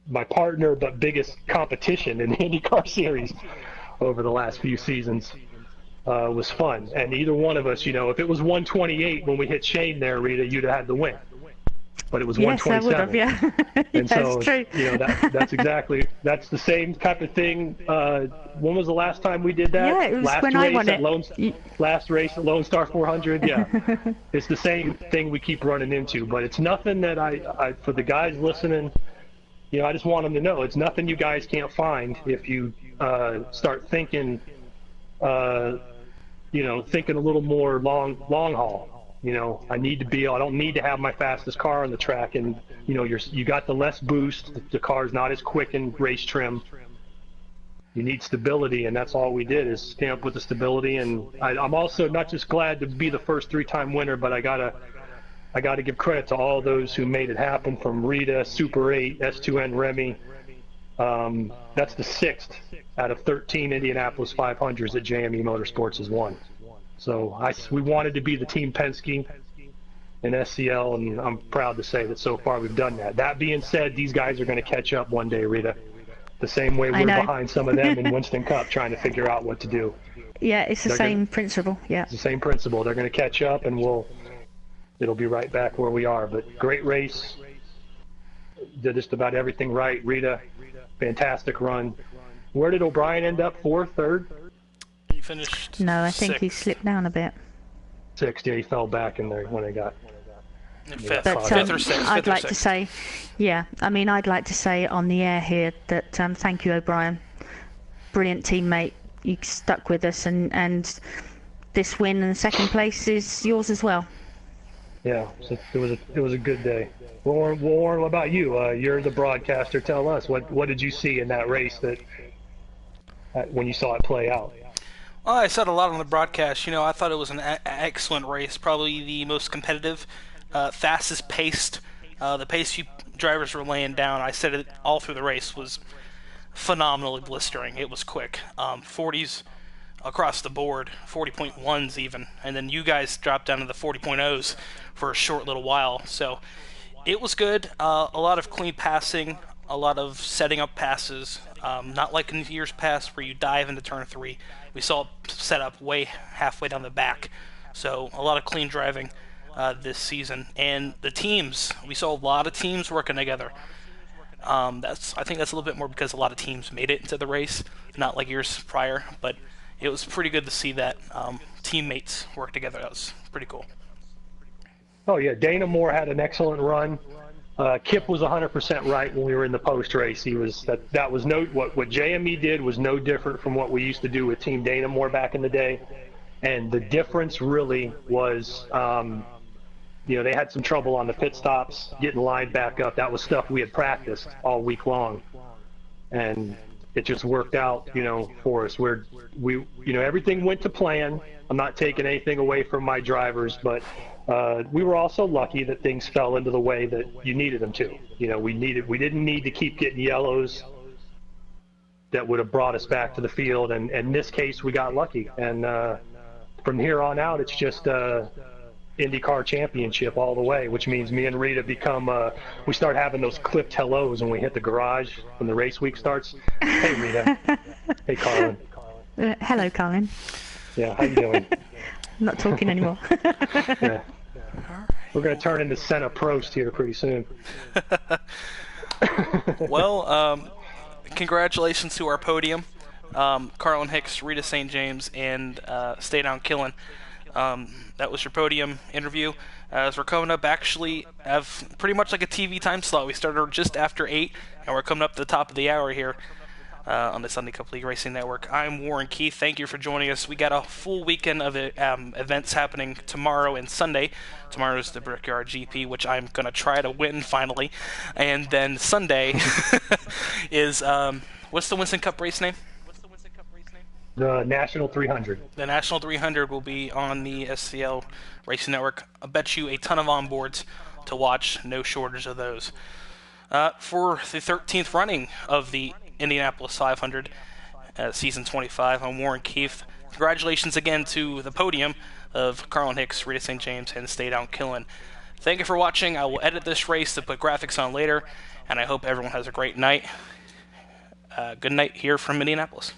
D: my partner but biggest competition in the IndyCar series over the last few seasons, was fun. And either one of us, if it was 128 when we hit Shane there, Rita, you'd have had the win. But it was 127.
C: I would have, yeah.
D: And so,
C: true.
D: that's the same type of thing. When was the last time we did that?
C: Yeah, it was
D: last
C: when I won it.
D: Last race at Lone Star 400. Yeah, it's the same thing we keep running into. But it's nothing that I for the guys listening, I just want them to know it's nothing you guys can't find if you start thinking, thinking a little more long haul. I don't need to have my fastest car on the track, and you got the less boost. The car's not as quick in race trim. You need stability, and that's all we did is stamp with the stability. And I'm also not just glad to be the first 3-time winner, but I gotta give credit to all those who made it happen, from Rita, Super 8, S2N, Remy, That's the 6th out of 13 Indianapolis 500s that JME Motorsports has won. So we wanted to be the Team Penske in SCL, and I'm proud to say that so far we've done that. That being said, these guys are going to catch up one day, Rita. The same way we're behind some of them in Winston Cup trying to figure out what to do.
C: Yeah, it's the same principle. Yeah,
D: it's the same principle. They're going to catch up, and it'll be right back where we are. But great race. Did just about everything right. Rita, fantastic run. Where did O'Brien end up? 4th, 3rd?
A: He finished.
C: No, I think
A: 6th.
C: he slipped down a bit.
D: 6th. Yeah, he fell back in there when they got.
A: Fifth,
C: But
A: fifth or sixth.
C: I'd like to say, I'd like to say on the air here that thank you, O'Brien. Brilliant teammate. You stuck with us, and this win and 2nd place is yours as well.
D: Yeah, so it was a good day. Warren, what about you? You're the broadcaster. Tell us what did you see in that race that when you saw it play out?
A: Well, I said a lot on the broadcast. I thought it was an excellent race, probably the most competitive, fastest paced. The pace you drivers were laying down, I said it all through the race, was phenomenally blistering. It was quick. 40s across the board, 40.1s even, and then you guys dropped down to the 40.0s for a short little while. So it was good. A lot of clean passing, a lot of setting up passes. Not like in years past where you dive into turn 3. We saw it set up way halfway down the back. So a lot of clean driving this season. And the teams, we saw a lot of teams working together. I think that's a little bit more because a lot of teams made it into the race, not like years prior, but it was pretty good to see that teammates work together. That was pretty cool.
D: Oh yeah, Dana Moore had an excellent run. Kip was 100% right when we were in the post race. He was that was what JME did was no different from what we used to do with Team Dana Moore back in the day, and the difference really was. They had some trouble on the pit stops, getting lined back up. That was stuff we had practiced all week long, and it just worked out, for us. Everything went to plan. I'm not taking anything away from my drivers, but we were also lucky that things fell into the way that you needed them to. We didn't need to keep getting yellows that would have brought us back to the field, and in this case, we got lucky. And from here on out, it's just IndyCar championship all the way, which means me and Rita we start having those clipped hellos when we hit the garage when the race week starts. Hey Rita. Hey Colin.
C: Hello, Colin.
D: Yeah, how you doing?
C: I'm not talking anymore.
D: Yeah. We're going to turn into Senna Prost here pretty soon.
A: Well, congratulations to our podium. Carlin Hicks, Rita St. James, and Stay Down Killin'. That was your podium interview. As we're coming up, actually have pretty much like a TV time slot. We started just after 8, and we're coming up to the top of the hour here on the Sunday Cup League Racing Network. I'm Warren Keith. Thank you for joining us. We got a full weekend of events happening tomorrow and Sunday. Tomorrow's the Brickyard GP, which I'm going to try to win finally. And then Sunday is, what's the Winston Cup race name?
D: The National 300.
A: The National 300 will be on the SCL Racing Network. I bet you a ton of onboards to watch. No shortage of those. For the 13th running of the Indianapolis 500, Season 25, I'm Warren Keith. Congratulations again to the podium of Carlin Hicks, Rita St. James, and Stay Down Killin'. Thank you for watching. I will edit this race to put graphics on later, and I hope everyone has a great night. Good night here from Indianapolis.